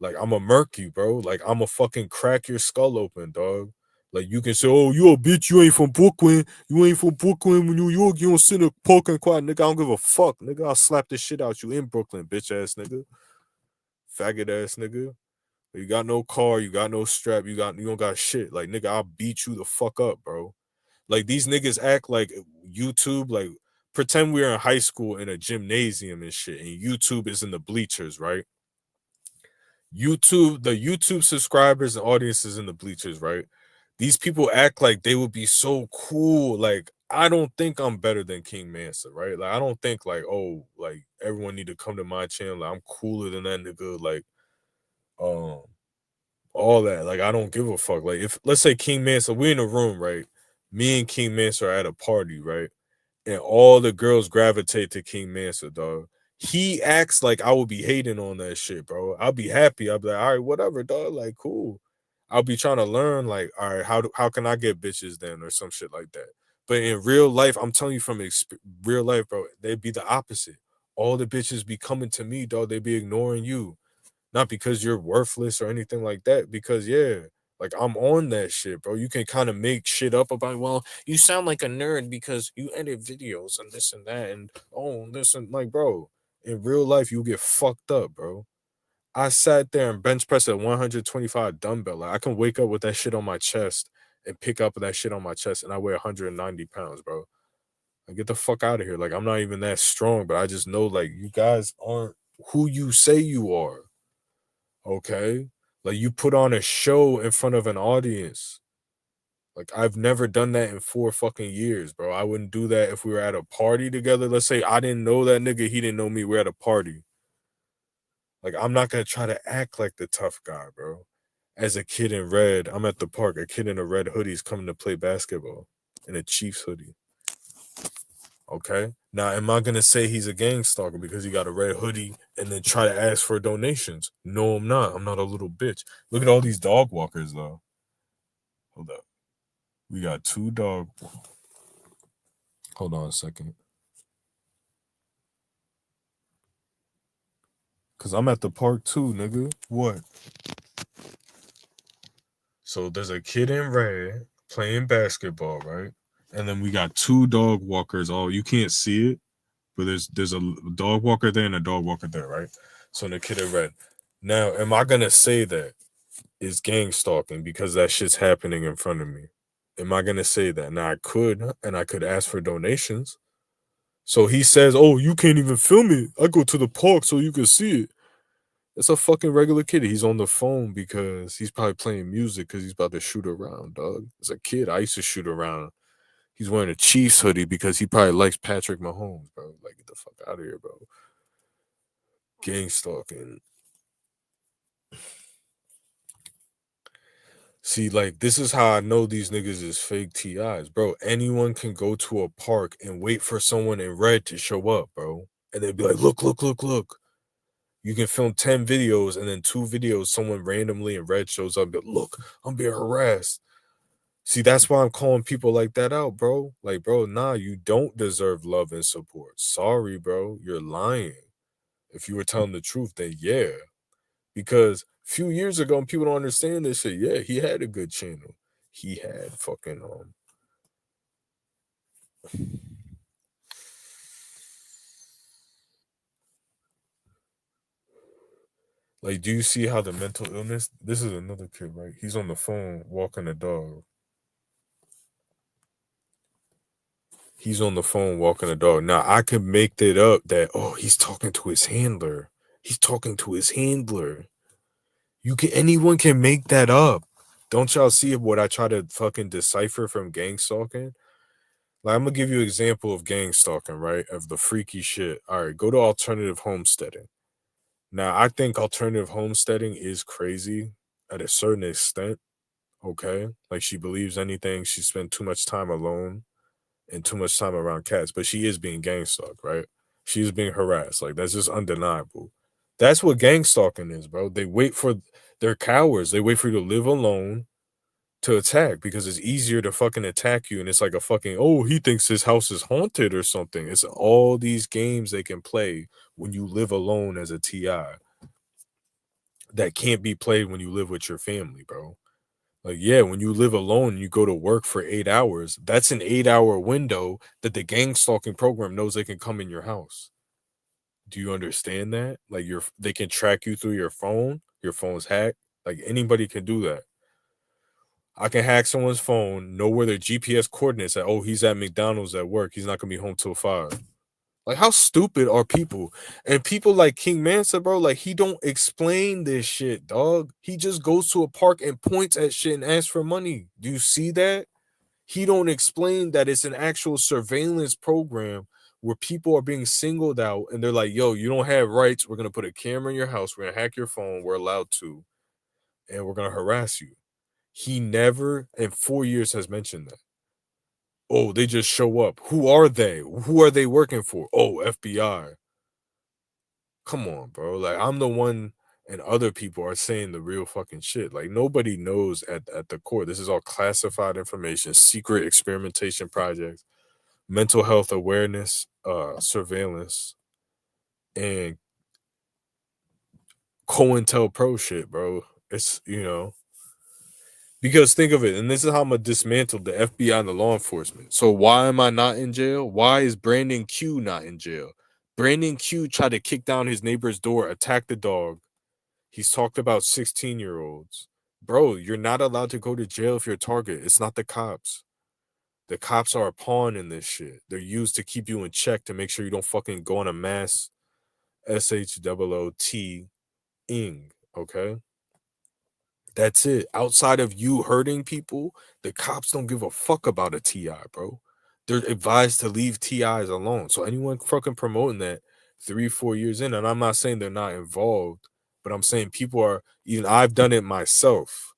like I'ma murk you, bro. Like I'ma fucking crack your skull open, dog. Like you can say, "Oh, you a bitch. You ain't from Brooklyn. You ain't from Brooklyn, New York. You don't sit in a parking quiet, nigga. I don't give a fuck, nigga. I'll slap the shit out you in Brooklyn, bitch ass nigga, faggot ass nigga. You got no car. You got no strap. You don't got shit. Like nigga, I'll beat you the fuck up, bro. Like these niggas act like YouTube. Like pretend we're in high school in a gymnasium and shit, and YouTube is in the bleachers, right? The YouTube subscribers and audiences in the bleachers, right? These people act like they would be so cool. Like, I don't think I'm better than King Mansa, right? Like, I don't think like, oh, like everyone need to come to my channel. Like, I'm cooler than that nigga. Like, um, all that. Like, I don't give a fuck. Like, if let's say King Mansa, we in a room, right? Me and King Mansa are at a party, right? And all the girls gravitate to King Mansa, dog. He acts like I would be hating on that shit, bro. I'll be happy. I'll be like, all right, whatever, dog. Like, cool. I'll be trying to learn, like, all right, how can I get bitches then, or some shit like that. But in real life, I'm telling you from real life, bro, they'd be the opposite. All the bitches be coming to me, dog. They be ignoring you, not because you're worthless or anything like that. Because yeah, like I'm on that shit, bro. You can kind of make shit up about, well, you sound like a nerd because you edit videos and this and that and oh this and like, bro. In real life, you get fucked up, bro. I sat there and bench pressed a 125 dumbbell. Like I can wake up with that shit on my chest and pick up that shit on my chest, and I weigh 190 pounds, bro. Like, get the fuck out of here. Like, I'm not even that strong, but I just know like you guys aren't who you say you are. Okay? Like you put on a show in front of an audience. Like I've never done that in 4 fucking years, bro. I wouldn't do that if we were at a party together. Let's say I didn't know that nigga, he didn't know me. We're at a party. Like I'm not gonna try to act like the tough guy, bro. As a kid in red, I'm at the park. A kid in a red hoodie is coming to play basketball in a Chiefs hoodie. Okay. Now, am I gonna say he's a gang stalker because he got a red hoodie and then try to ask for donations? No, I'm not. I'm not a little bitch. Look at all these dog walkers, though. Hold up. We got 2 dog. Hold on a second. Cause I'm at the park too, nigga. What? So there's a kid in red playing basketball, right? And then we got 2 dog walkers. Oh, you can't see it, but there's a dog walker there and a dog walker there, right? So the kid in red. Now, am I gonna say that is gang stalking because that shit's happening in front of me? Am I gonna say that? Now I could, and I could ask for donations. So he says, "Oh, you can't even film it. I go to the park so you can see it." It's a fucking regular kid. He's on the phone because he's probably playing music because he's about to shoot around, dog. As a kid, I used to shoot around. He's wearing a Chiefs hoodie because he probably likes Patrick Mahomes, bro. Like, get the fuck out of here, bro. Gang stalking. See, like, this is how I know these niggas is fake TIs, bro. Anyone can go to a park and wait for someone in red to show up, bro. And they'd be like, look, look, look, look. You can film 10 videos and then 2 videos, someone randomly in red shows up. But look, I'm being harassed. See, that's why I'm calling people like that out, bro. Like, bro, nah, you don't deserve love and support. Sorry, bro. You're lying. If you were telling the truth, then yeah. Because a few years ago, and people don't understand this shit, yeah, he had a good channel. He had fucking like, do you see how the mental illness? This is another kid, right? He's on the phone walking a dog. He's on the phone walking a dog. Now I could make that up that oh he's talking to his handler. He's talking to his handler. You can anyone can make that up. Don't y'all see what I try to fucking decipher from gang stalking? Like I'm gonna give you an example of gang stalking, right? Of the freaky shit. All right, go to alternative homesteading. Now I think alternative homesteading is crazy at a certain extent. Okay, like she believes anything. She spent too much time alone and too much time around cats, but she is being gang stalked, right? She is being harassed. Like that's just undeniable. That's what gang stalking is, bro. They wait for they're cowards. They wait for you to live alone to attack because it's easier to fucking attack you. And it's like a fucking oh, he thinks his house is haunted or something. It's all these games they can play when you live alone as a TI that can't be played when you live with your family, bro. Like, yeah, when you live alone and you go to work for 8 hours, that's an 8 hour window that the gang stalking program knows they can come in your house. Do you understand that? Like they can track you through your phone's hacked. Like anybody can do that. I can hack someone's phone, know where their GPS coordinates at. Oh, he's at McDonald's at work. He's not gonna be home till 5. Like, how stupid are people? And people like King Mansa, bro, like he don't explain this shit, dog. He just goes to a park and points at shit and asks for money. Do you see that? He don't explain that it's an actual surveillance program where people are being singled out and they're like, yo, you don't have rights. We're gonna put a camera in your house, we're gonna hack your phone, we're allowed to, and we're gonna harass you. He never in 4 years has mentioned that. Oh, they just show up. Who are they? Who are they working for? Oh, FBI. Come on, bro. Like I'm the one and other people are saying the real fucking shit. Like nobody knows at the core. This is all classified information, secret experimentation projects, mental health awareness, surveillance, and COINTELPRO shit, bro. It's because think of it, and this is how I'm gonna dismantle the FBI and the law enforcement. So why am I not in jail? Why is Brandon Q not in jail? Brandon Q tried to kick down his neighbor's door, attack the dog. He's talked about 16-year-olds. Bro, you're not allowed to go to jail if you're a target. It's not the cops. The cops are a pawn in this shit. They're used to keep you in check to make sure you don't fucking go on a mass SHOOT ing. Okay. That's it. Outside of you hurting people, the cops don't give a fuck about a TI, bro. They're advised to leave TIs alone. So anyone fucking promoting that 3, 4 years in, and I'm not saying they're not involved, but I'm saying people are, even I've done it myself,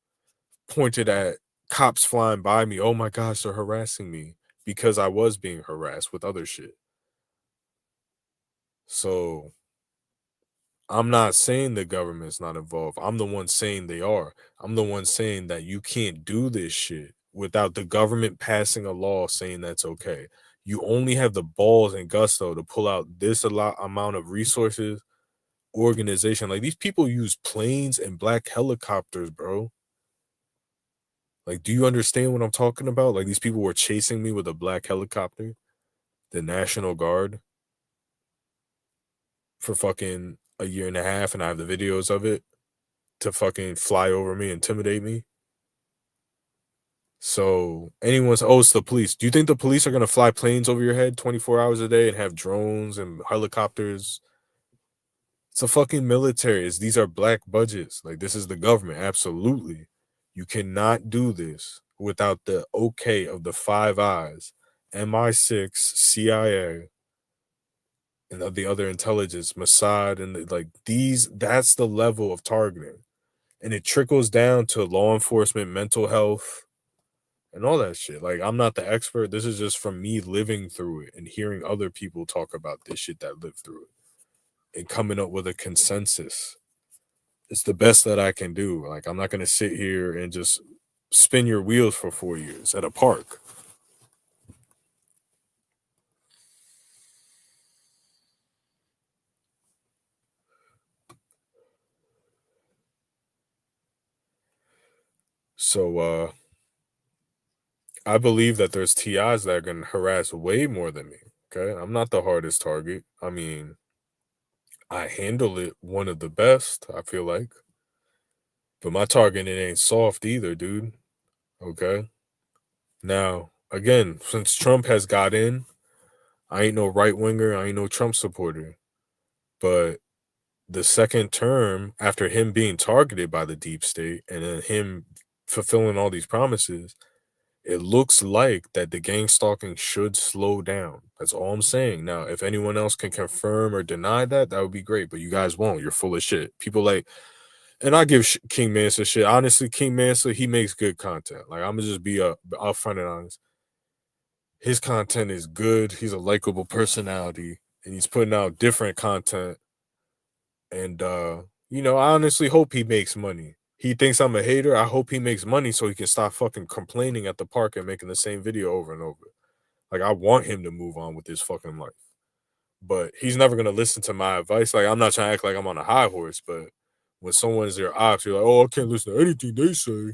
pointed at cops flying by me. Oh my gosh, they're harassing me because I was being harassed with other shit. So I'm not saying the government's not involved. I'm the one saying they are. I'm the one saying that you can't do this shit without the government passing a law saying that's okay. You only have the balls and gusto to pull out this a lot amount of resources, organization. Like these people use planes and black helicopters, bro. Like, do you understand what I'm talking about? Like these people were chasing me with a black helicopter, the National Guard, for fucking a year and a half, and I have the videos of it to fucking fly over me, intimidate me. So anyone's oh, it's the police. Do you think the police are gonna fly planes over your head 24 hours a day and have drones and helicopters? It's a fucking military. These are black budgets. Like this is the government. Absolutely. You cannot do this without the okay of the Five Eyes, MI6, CIA, and of the other intelligence, Mossad, and like these. That's the level of targeting, and it trickles down to law enforcement, mental health, and all that shit. Like, I'm not the expert. This is just from me living through it and hearing other people talk about this shit that lived through it and coming up with a consensus. It's the best that I can do. Like, I'm not going to sit here and just spin your wheels for 4 years at a park. So, I believe that there's TIs that are going to harass way more than me. Okay. I'm not the hardest target. I mean, I handle it one of the best, I feel like. But my target, it ain't soft either, dude. Okay. Now, again, since Trump has got in, I ain't no right winger, I ain't no Trump supporter. But the second term, after him being targeted by the deep state and then him fulfilling all these promises, it looks like that the gang stalking should slow down. That's all I'm saying. Now, if anyone else can confirm or deny that, that would be great. But you guys won't. You're full of shit. People like, and I give King Mansa shit. Honestly, King Mansa, he makes good content. Like, I'm gonna just be upfront and honest. His content is good. He's a likable personality, and he's putting out different content. And I honestly hope he makes money. He thinks I'm a hater. I hope he makes money so he can stop fucking complaining at the park and making the same video over and over. Like I want him to move on with his fucking life. But he's never gonna listen to my advice. Like I'm not trying to act like I'm on a high horse, but when someone's your ops, you're like, oh, I can't listen to anything they say.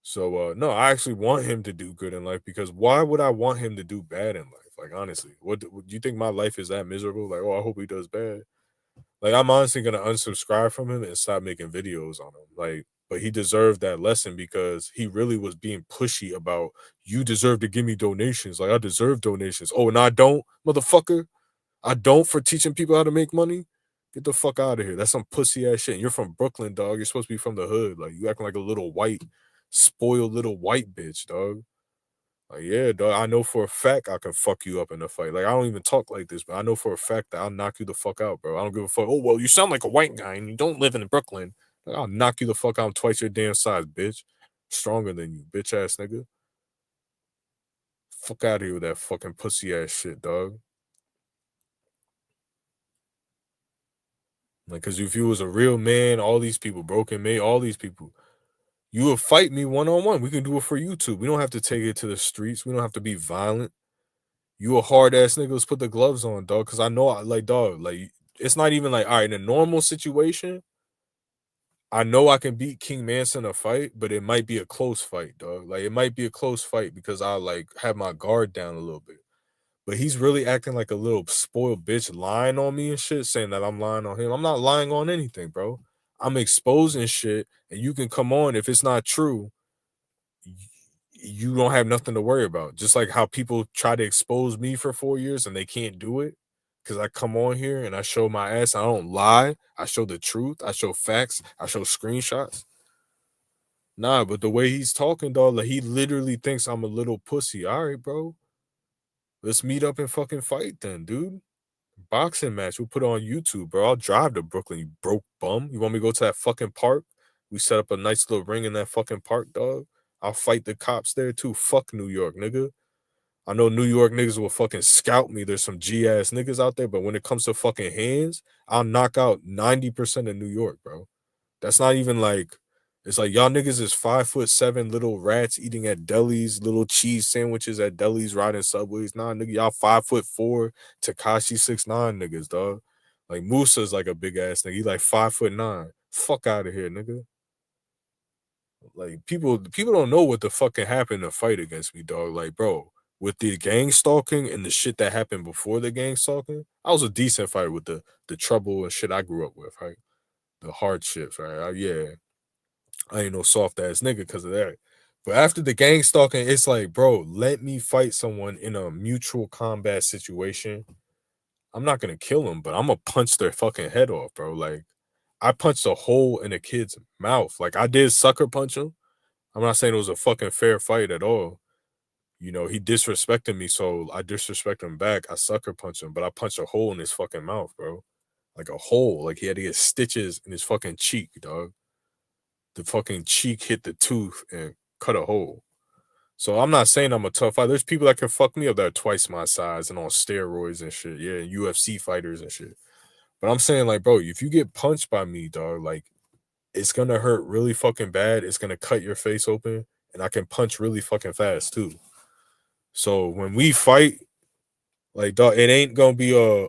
So no, I actually want him to do good in life because why would I want him to do bad in life? Like honestly, what do you think my life is that miserable? Like, oh, I hope he does bad. Like I'm honestly gonna unsubscribe from him and stop making videos on him. Like, but he deserved that lesson because he really was being pushy about you deserve to give me donations. Like I deserve donations. Oh, and I don't, motherfucker. I don't for teaching people how to make money. Get the fuck out of here. That's some pussy ass shit. And you're from Brooklyn, dog. You're supposed to be from the hood. Like you acting like a little white, spoiled little white bitch, dog. Like, yeah, dog. I know for a fact I can fuck you up in a fight. Like, I don't even talk like this, but I know for a fact that I'll knock you the fuck out, bro. I don't give a fuck. Oh, well, you sound like a white guy and you don't live in Brooklyn. Like, I'll knock you the fuck out. I'm twice your damn size, bitch. Stronger than you, bitch ass nigga. Fuck out of here with that fucking pussy ass shit, dog. Like, cause if you was a real man, all these people, Broken May, all these people, you would fight me one on one. We can do it for YouTube. We don't have to take it to the streets. We don't have to be violent. You a hard ass nigga. Let's put the gloves on, dog. Cause I know, like, dog, like, it's not even like, all right, in a normal situation, I know I can beat King Manson in a fight, but it might be a close fight, dog. Like, it might be a close fight because I like have my guard down a little bit. But he's really acting like a little spoiled bitch, lying on me and shit, saying that I'm lying on him. I'm not lying on anything, bro. I'm exposing shit, and you can come on if it's not true. you don't have nothing to worry about. Just like how people try to expose me for 4 years and they can't do it because I come on here and I show my ass. I don't lie. I show the truth. I show facts. I show screenshots. Nah, but the way he's talking, dog, like he literally thinks I'm a little pussy. All right, bro. Let's meet up and fucking fight then, dude. Boxing match. We'll put it on YouTube, bro. I'll drive to Brooklyn, you broke bum. You want me to go to that fucking park? We set up a nice little ring in that fucking park, dog. I'll fight the cops there too. Fuck New York, nigga. I know New York niggas will fucking scout me. There's some G ass niggas out there, but when it comes to fucking hands, I'll knock out 90% of New York, bro. That's not even like it's like y'all niggas is 5'7" little rats eating at delis, little cheese sandwiches at delis, riding subways. Nah, nigga, y'all 5'4", Takashi 6'9" niggas, dog. Like Musa's like a big ass nigga. He like 5'9". Fuck out of here, nigga. Like people don't know what the fucking happened to fight against me, dog. Like, bro, with the gang stalking and the shit that happened before the gang stalking, I was a decent fighter with the trouble and shit I grew up with, right? The hardships, right? Yeah, I ain't no soft ass nigga because of that. But after the gang stalking, it's like, bro, let me fight someone in a mutual combat situation. I'm not gonna kill them, but I'm gonna punch their fucking head off, bro. Like, I punched a hole in a kid's mouth. Like, I did sucker punch him. I'm not saying it was a fucking fair fight at all. You know, he disrespected me, so I disrespect him back. I sucker punched him, but I punched a hole in his fucking mouth, bro. Like a hole. Like he had to get stitches in his fucking cheek, dog. The fucking cheek hit the tooth and cut a hole. So I'm not saying I'm a tough fighter. There's people that can fuck me up that are twice my size and on steroids and shit. Yeah, UFC fighters and shit. But I'm saying, like, bro, if you get punched by me, dog, like, it's gonna hurt really fucking bad. It's gonna cut your face open, and I can punch really fucking fast too. So when we fight, like, dog, it ain't gonna be a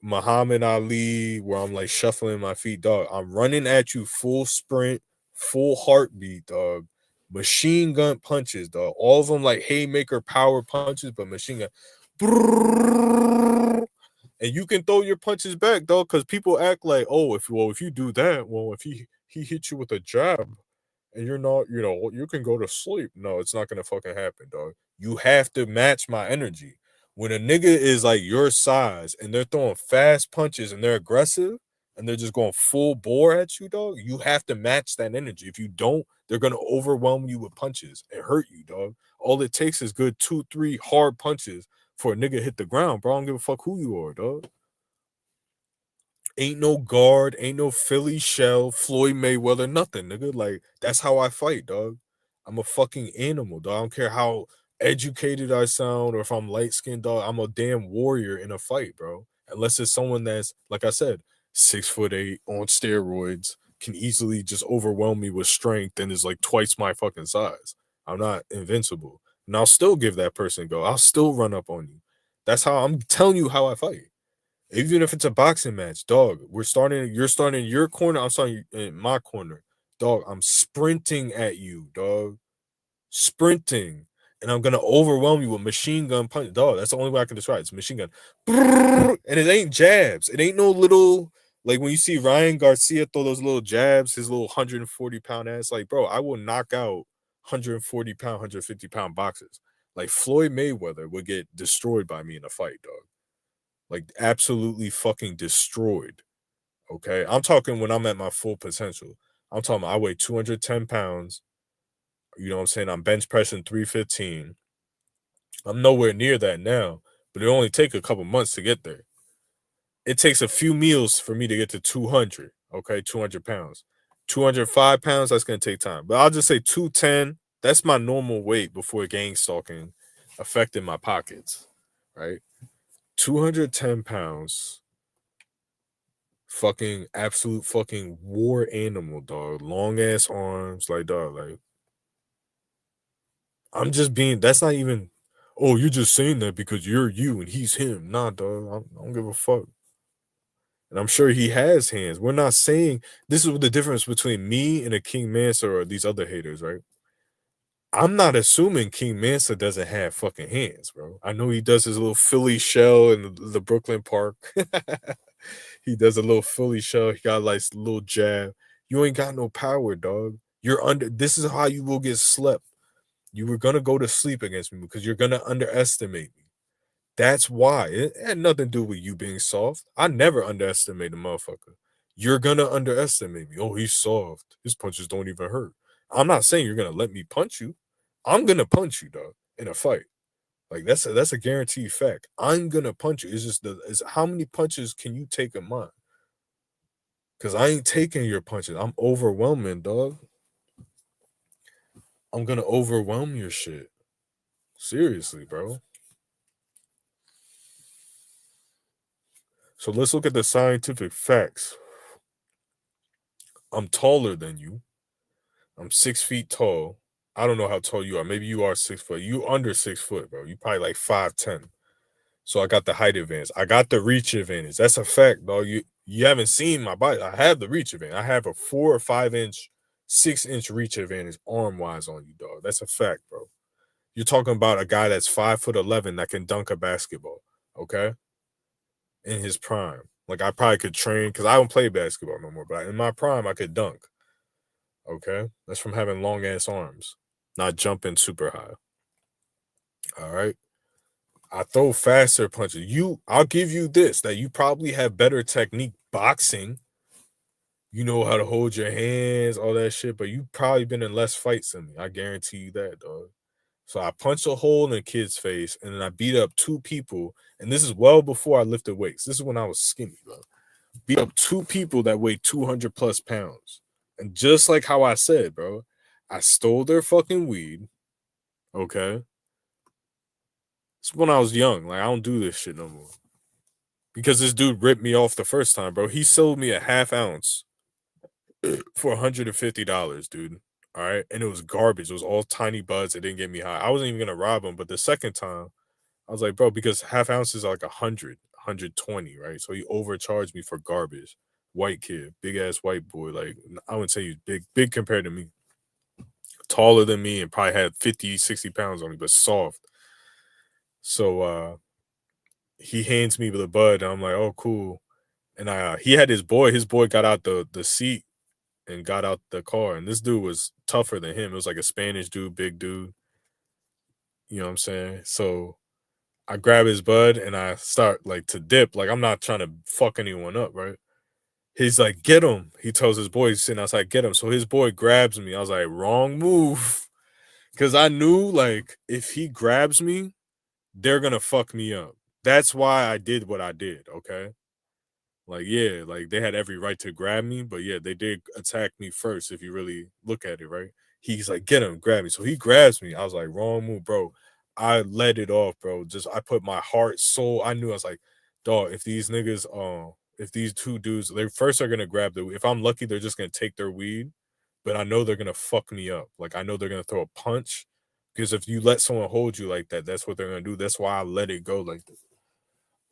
Muhammad Ali where I'm like shuffling my feet, dog. I'm running at you full sprint, full heartbeat, dog. Machine gun punches, dog. All of them like haymaker power punches, but machine gun. And you can throw your punches back, dog, because people act like, oh, if you do that, well, if he hit you with a jab, and you're not, you can go to sleep. No, it's not gonna fucking happen, dog. You have to match my energy. When a nigga is like your size and they're throwing fast punches and they're aggressive and they're just going full bore at you, dog, you have to match that energy. If you don't, they're gonna overwhelm you with punches and hurt you, dog. All it takes is good 2, 3 hard punches for a nigga to hit the ground, bro. I don't give a fuck who you are, dog. Ain't no guard, ain't no Philly shell, Floyd Mayweather, nothing, nigga. Like, that's how I fight, dog. I'm a fucking animal, dog. I don't care how educated I sound or if I'm light skinned, dog. I'm a damn warrior in a fight, bro. Unless it's someone that's, like I said, 6'8" on steroids, can easily just overwhelm me with strength and is like twice my fucking size. I'm not invincible. And I'll still give that person a go. I'll still run up on you. That's how I'm telling you how I fight. Even if it's a boxing match, dog, you're starting in your corner, I'm starting in my corner. Dog, I'm sprinting at you, dog. Sprinting. And I'm gonna overwhelm you with machine gun punch. Dog, that's the only way I can describe it. It's machine gun. And it ain't jabs. It ain't no little like when you see Ryan Garcia throw those little jabs, his little 140-pound ass. Like, bro, I will knock out 140-pound, 150-pound boxers. Like Floyd Mayweather would get destroyed by me in a fight, dog. Like absolutely fucking destroyed. Okay. I'm talking when I'm at my full potential. I'm talking I weigh 210 pounds. You know what I'm saying? I'm bench pressing 315. I'm nowhere near that now, but it only take a couple months to get there. It takes a few meals for me to get to 200. Okay, 200 pounds. 205 pounds, that's gonna take time. But I'll just say 210. That's my normal weight before gang stalking affected my pockets. Right? 210 pounds. Fucking absolute fucking war animal, dog. Long ass arms, like dog. Like I'm just being. That's not even. Oh, you're just saying that because you're you and he's him. Nah, dog. I don't give a fuck. And I'm sure he has hands. We're not saying this is the difference between me and a King Mansa or these other haters, right? I'm not assuming King Mansa doesn't have fucking hands, bro. I know he does his little Philly shell in the Brooklyn Park. He does a little Philly shell. He got like a little jab. You ain't got no power, dog. You're under. This is how you will get slept. You were gonna go to sleep against me because you're gonna underestimate me. That's why. It had nothing to do with you being soft. I never underestimate a motherfucker. You're gonna underestimate me. Oh, he's soft. His punches don't even hurt. I'm not saying you're gonna let me punch you. I'm gonna punch you, dog, in a fight. Like that's a guaranteed fact. I'm gonna punch you. It's just is how many punches can you take of mine? Cause I ain't taking your punches. I'm overwhelming, dog. I'm gonna overwhelm your shit. Seriously, bro. So let's look at the scientific facts. I'm taller than you. I'm 6 feet tall. I don't know how tall you are. Maybe you are 6 foot. You under 6 foot, bro. You probably like 5'10". So I got the height advantage. I got the reach advantage. That's a fact, dog. You haven't seen my body. I have the reach advantage. I have a 4 or 5 inch, 6 inch reach advantage arm wise on you, dog. That's a fact, bro. You're talking about a guy that's 5'11" that can dunk a basketball. Okay, in his prime. Like I probably could train because I don't play basketball no more. But in my prime, I could dunk. Okay, that's from having long ass arms, not jumping super high. All right. I throw faster punches. I'll give you this that you probably have better technique boxing. You know how to hold your hands, all that shit, but you probably been in less fights than me. I guarantee you that, dog. So I punch a hole in a kid's face, and then I beat up two people. And this is well before I lifted weights. This is when I was skinny, bro. Beat up two people that weighed 200 plus pounds. And just like how I said, bro, I stole their fucking weed. Okay. It's when I was young. Like, I don't do this shit no more. Because this dude ripped me off the first time, bro. He sold me a half ounce for $150, dude. All right. And it was garbage. It was all tiny buds. It didn't get me high. I wasn't even going to rob him. But the second time, I was like, bro, because half ounces are like 120, right? So he overcharged me for garbage. White kid, big ass white boy. Like, I wouldn't say he's big compared to me. Taller than me and probably had 50, 60 pounds on me, but soft. So he hands me the bud, and I'm like, oh, cool. And he had his boy got out the seat and got out the car. And this dude was tougher than him. It was like a Spanish dude, big dude. You know what I'm saying? So I grab his bud and I start like to dip. Like I'm not trying to fuck anyone up, right? He's like, get him. He tells his boy he's sitting outside, get him. So his boy grabs me. I was like, wrong move. Cause I knew like if he grabs me, they're gonna fuck me up. That's why I did what I did. Okay. Like, yeah, like they had every right to grab me, but yeah, they did attack me first if you really look at it, right? He's like, get him, grab me. So he grabs me. I was like, wrong move, bro. I let it off, bro. Just I put my heart, soul. I knew I was like, dog, if these niggas, if these two dudes, they first are gonna grab the if I'm lucky, they're just gonna take their weed, but I know they're gonna fuck me up. Like I know they're gonna throw a punch. Because if you let someone hold you like that, that's what they're gonna do. That's why I let it go like this.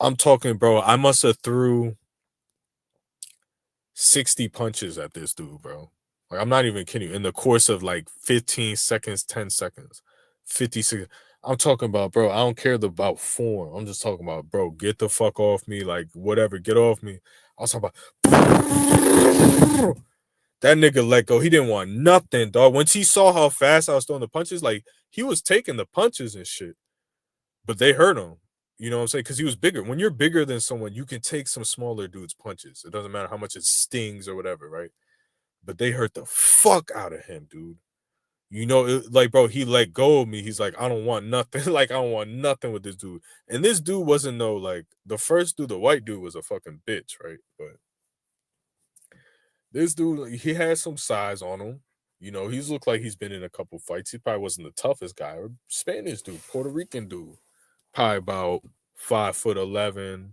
I'm talking, bro. I must have threw 60 punches at this dude, bro. Like, I'm not even kidding you. In the course of like 15 seconds, 10 seconds, 50 seconds. I'm talking about, bro, I don't care about form. I'm just talking about, bro, get the fuck off me. Like, whatever, get off me. I was talking about that nigga let go. He didn't want nothing, dog. Once he saw how fast I was throwing the punches, like, he was taking the punches and shit, but they hurt him. You know what I'm saying? Because he was bigger. When you're bigger than someone, you can take some smaller dude's punches. It doesn't matter how much it stings or whatever, right? But they hurt the fuck out of him, dude. You know, like, bro, he let go of me. He's like, I don't want nothing. Like, I don't want nothing with this dude. And this dude wasn't no like the first dude, the white dude was a fucking bitch, right? But this dude, he had some size on him. You know, he's looked like he's been in a couple fights. He probably wasn't the toughest guy. Or Spanish dude, Puerto Rican dude, probably about 5'11",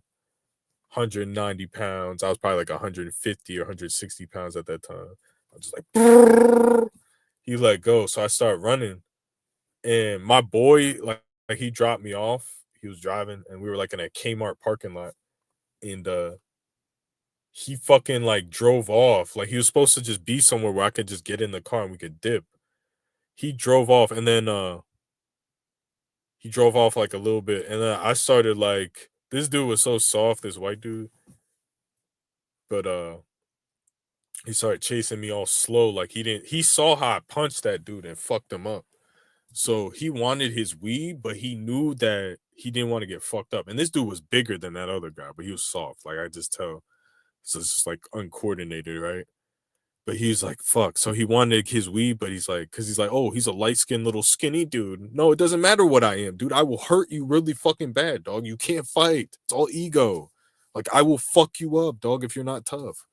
190 pounds. I was probably like 150 or 160 pounds at that time. I was just like, he let go. So I started running. And my boy, like he dropped me off. He was driving, and we were like in a Kmart parking lot. And he fucking like drove off. Like he was supposed to just be somewhere where I could just get in the car and we could dip. He drove off, and then he drove off like a little bit, and then I started like this dude was so soft, this white dude, but he started chasing me all slow. Like he saw how I punched that dude and fucked him up. So he wanted his weed, but he knew that he didn't want to get fucked up. And this dude was bigger than that other guy, but he was soft. Like I just tell. So it's just like uncoordinated, right? But he's like, fuck. So he wanted his weed, but he's like, because he's like, oh, he's a light skinned little skinny dude. No, it doesn't matter what I am, dude. I will hurt you really fucking bad, dog. You can't fight. It's all ego. Like, I will fuck you up, dog, if you're not tough.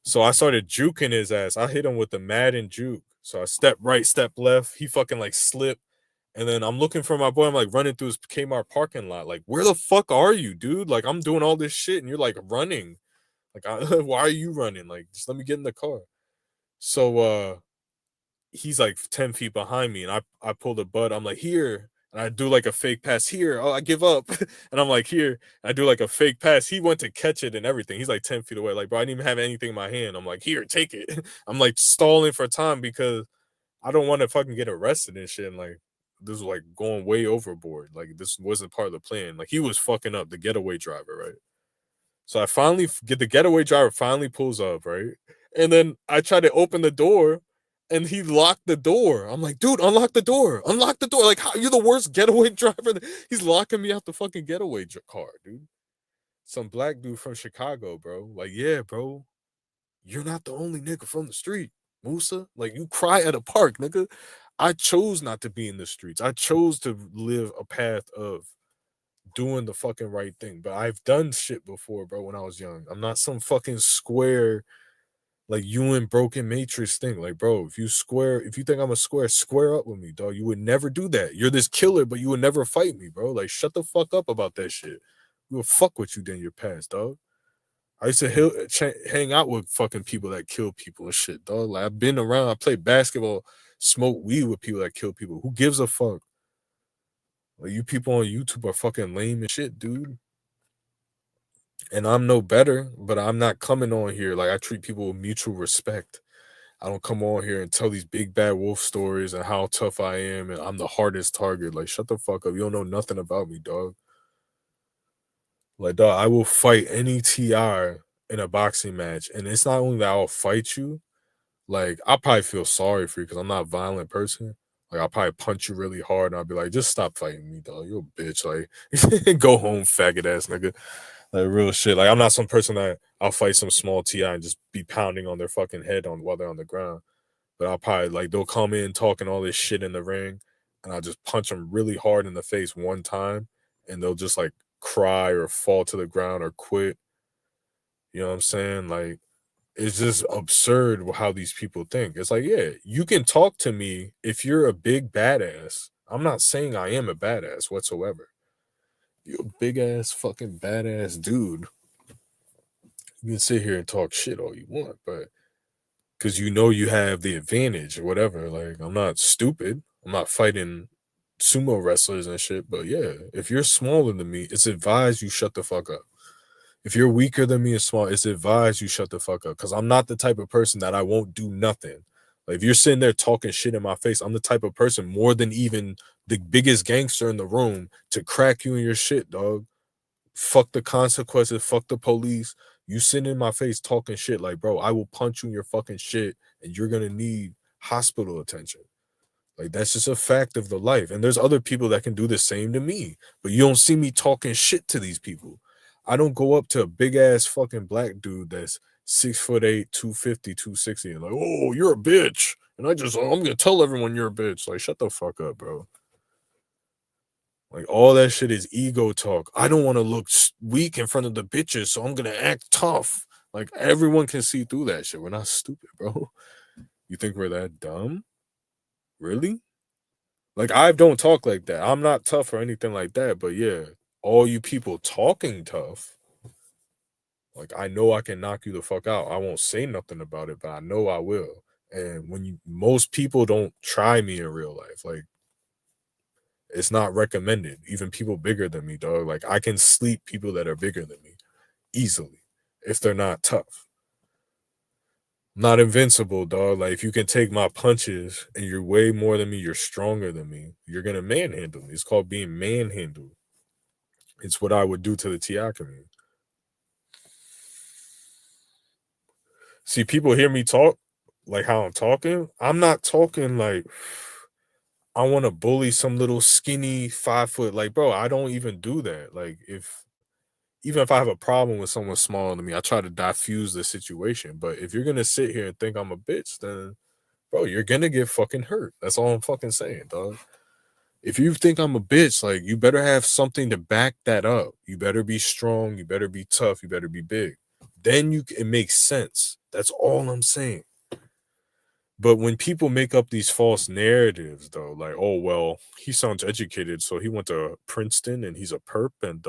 So I started juking his ass. I hit him with the Madden juke. So I step right, step left. He fucking like slipped. And then I'm looking for my boy. I'm like running through his Kmart parking lot. Like, where the fuck are you, dude? Like, I'm doing all this shit and you're like running. Like, why are you running? Like, just let me get in the car. So he's like 10 feet behind me and I pull the butt. I'm like, here. And I do like a fake pass here. Oh, I give up. And I'm like, here. I do like a fake pass. He went to catch it and everything. He's like 10 feet away. Like, bro, I didn't even have anything in my hand. I'm like, here, take it. I'm like stalling for time because I don't want to fucking get arrested and shit. And like, this was like going way overboard. Like, this wasn't part of the plan. Like, he was fucking up the getaway driver, right? So I finally get the getaway driver finally pulls up, right? And then I try to open the door and he locked the door. I'm like, dude, unlock the door. Unlock the door. Like, how you're the worst getaway driver. He's locking me out the fucking getaway car, dude. Some black dude from Chicago, bro. Like, yeah, bro. You're not the only nigga from the street, Musa. Like, you cry at a park, nigga. I chose not to be in the streets. I chose to live a path of doing the fucking right thing. But I've done shit before, bro, when I was young. I'm not some fucking square, like you and Broken Matrix thing. Like, bro, if you think I'm a square up with me, dog. You would never do that. You're this killer, but you would never fight me, bro. Like, shut the fuck up about that shit. We will fuck with you in your past, dog. I used to hang out with fucking people that kill people and shit, dog. Like, I've been around, I played basketball, smoke weed with people that kill people. Who gives a fuck? Like, you people on YouTube are fucking lame and shit, dude. And I'm no better, but I'm not coming on here like I treat people with mutual respect. I don't come on here and tell these big bad wolf stories and how tough I am and I'm the hardest target. Like, shut the fuck up. You don't know nothing about me, dog. Like, dog, I will fight any TR in a boxing match. And it's not only that I'll fight you, like, I'll probably feel sorry for you because I'm not a violent person. Like, I'll probably punch you really hard and I'll be like, just stop fighting me, dog. You're a bitch. Like, go home, faggot ass nigga. Like, real shit. Like, I'm not some person that I'll fight some small TI and just be pounding on their fucking head on while they're on the ground. But I'll probably like they'll come in talking all this shit in the ring, and I'll just punch them really hard in the face one time, and they'll just like cry or fall to the ground or quit. You know what I'm saying? Like, it's just absurd how these people think. It's like, yeah, you can talk to me if you're a big badass. I'm not saying I am a badass whatsoever. You're a big ass fucking badass dude. You can sit here and talk shit all you want, but because you know you have the advantage or whatever. Like, I'm not stupid. I'm not fighting sumo wrestlers and shit. But yeah, if you're smaller than me, it's advised you shut the fuck up. If you're weaker than me and small, it's advised you shut the fuck up. Because I'm not the type of person that I won't do nothing. Like, if you're sitting there talking shit in my face, I'm the type of person more than even the biggest gangster in the room to crack you in your shit, dog. Fuck the consequences, fuck the police. You sitting in my face talking shit like, bro, I will punch you in your fucking shit and you're gonna need hospital attention. Like, that's just a fact of the life. And there's other people that can do the same to me, but you don't see me talking shit to these people. I don't go up to a big ass fucking black dude that's 6'8", 250, 260, and like, oh, you're a bitch. And I'm gonna tell everyone you're a bitch. Like, shut the fuck up, bro. Like, all that shit is ego talk. I don't want to look weak in front of the bitches, so I'm gonna act tough. Like, everyone can see through that shit. We're not stupid, bro. You think we're that dumb? Really? Like, I don't talk like that. I'm not tough or anything like that. But yeah, all you people talking tough, like, I know I can knock you the fuck out. I won't say nothing about it, but I know I will. And most people don't try me in real life. Like, it's not recommended. Even people bigger than me, dog. Like, I can sleep people that are bigger than me easily if they're not tough. I'm not invincible, dog. Like, if you can take my punches and you're way more than me, you're stronger than me, you're gonna manhandle me. It's called being manhandled. It's what I would do to the TI community. See, people hear me talk like how I'm talking. I'm not talking like I want to bully some little skinny 5 foot. Like, bro, I don't even do that. Like, if even if I have a problem with someone smaller than me, I try to diffuse the situation. But if you're gonna sit here and think I'm a bitch, then bro, you're gonna get fucking hurt. That's all I'm fucking saying, dog. If you think I'm a bitch, like you better have something to back that up. You better be strong. You better be tough. You better be big. Then it makes sense. That's all I'm saying. But when people make up these false narratives, though, like, oh well, he sounds educated, so he went to Princeton and he's a perp and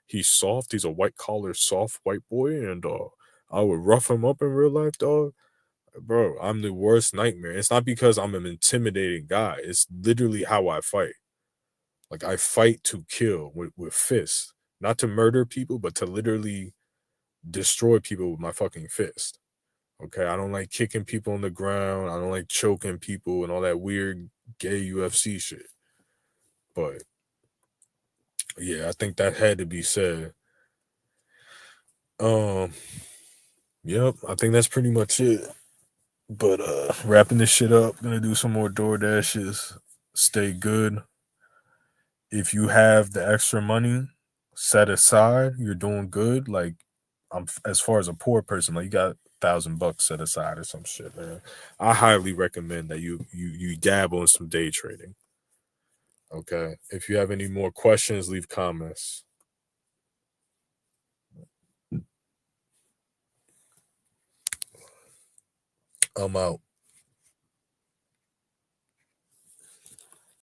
he's soft, he's a white collar soft white boy, and I would rough him up in real life, dog. Bro, I'm the worst nightmare. It's not because I'm an intimidating guy. It's literally how I fight. Like I fight to kill with fists. Not to murder people, but to literally destroy people with my fucking fist. Okay, I don't like kicking people on the ground. I don't like choking people and all that weird gay UFC shit. But yeah, I think that had to be said. Um, yep, I think that's pretty much it. But wrapping this shit up, gonna do some more door dashes. Stay good. If you have the extra money set aside, you're doing good. Like as far as a poor person, like you got $1,000 set aside or some shit, man. I highly recommend that you dabble in some day trading. Okay. If you have any more questions, leave comments. I'm out.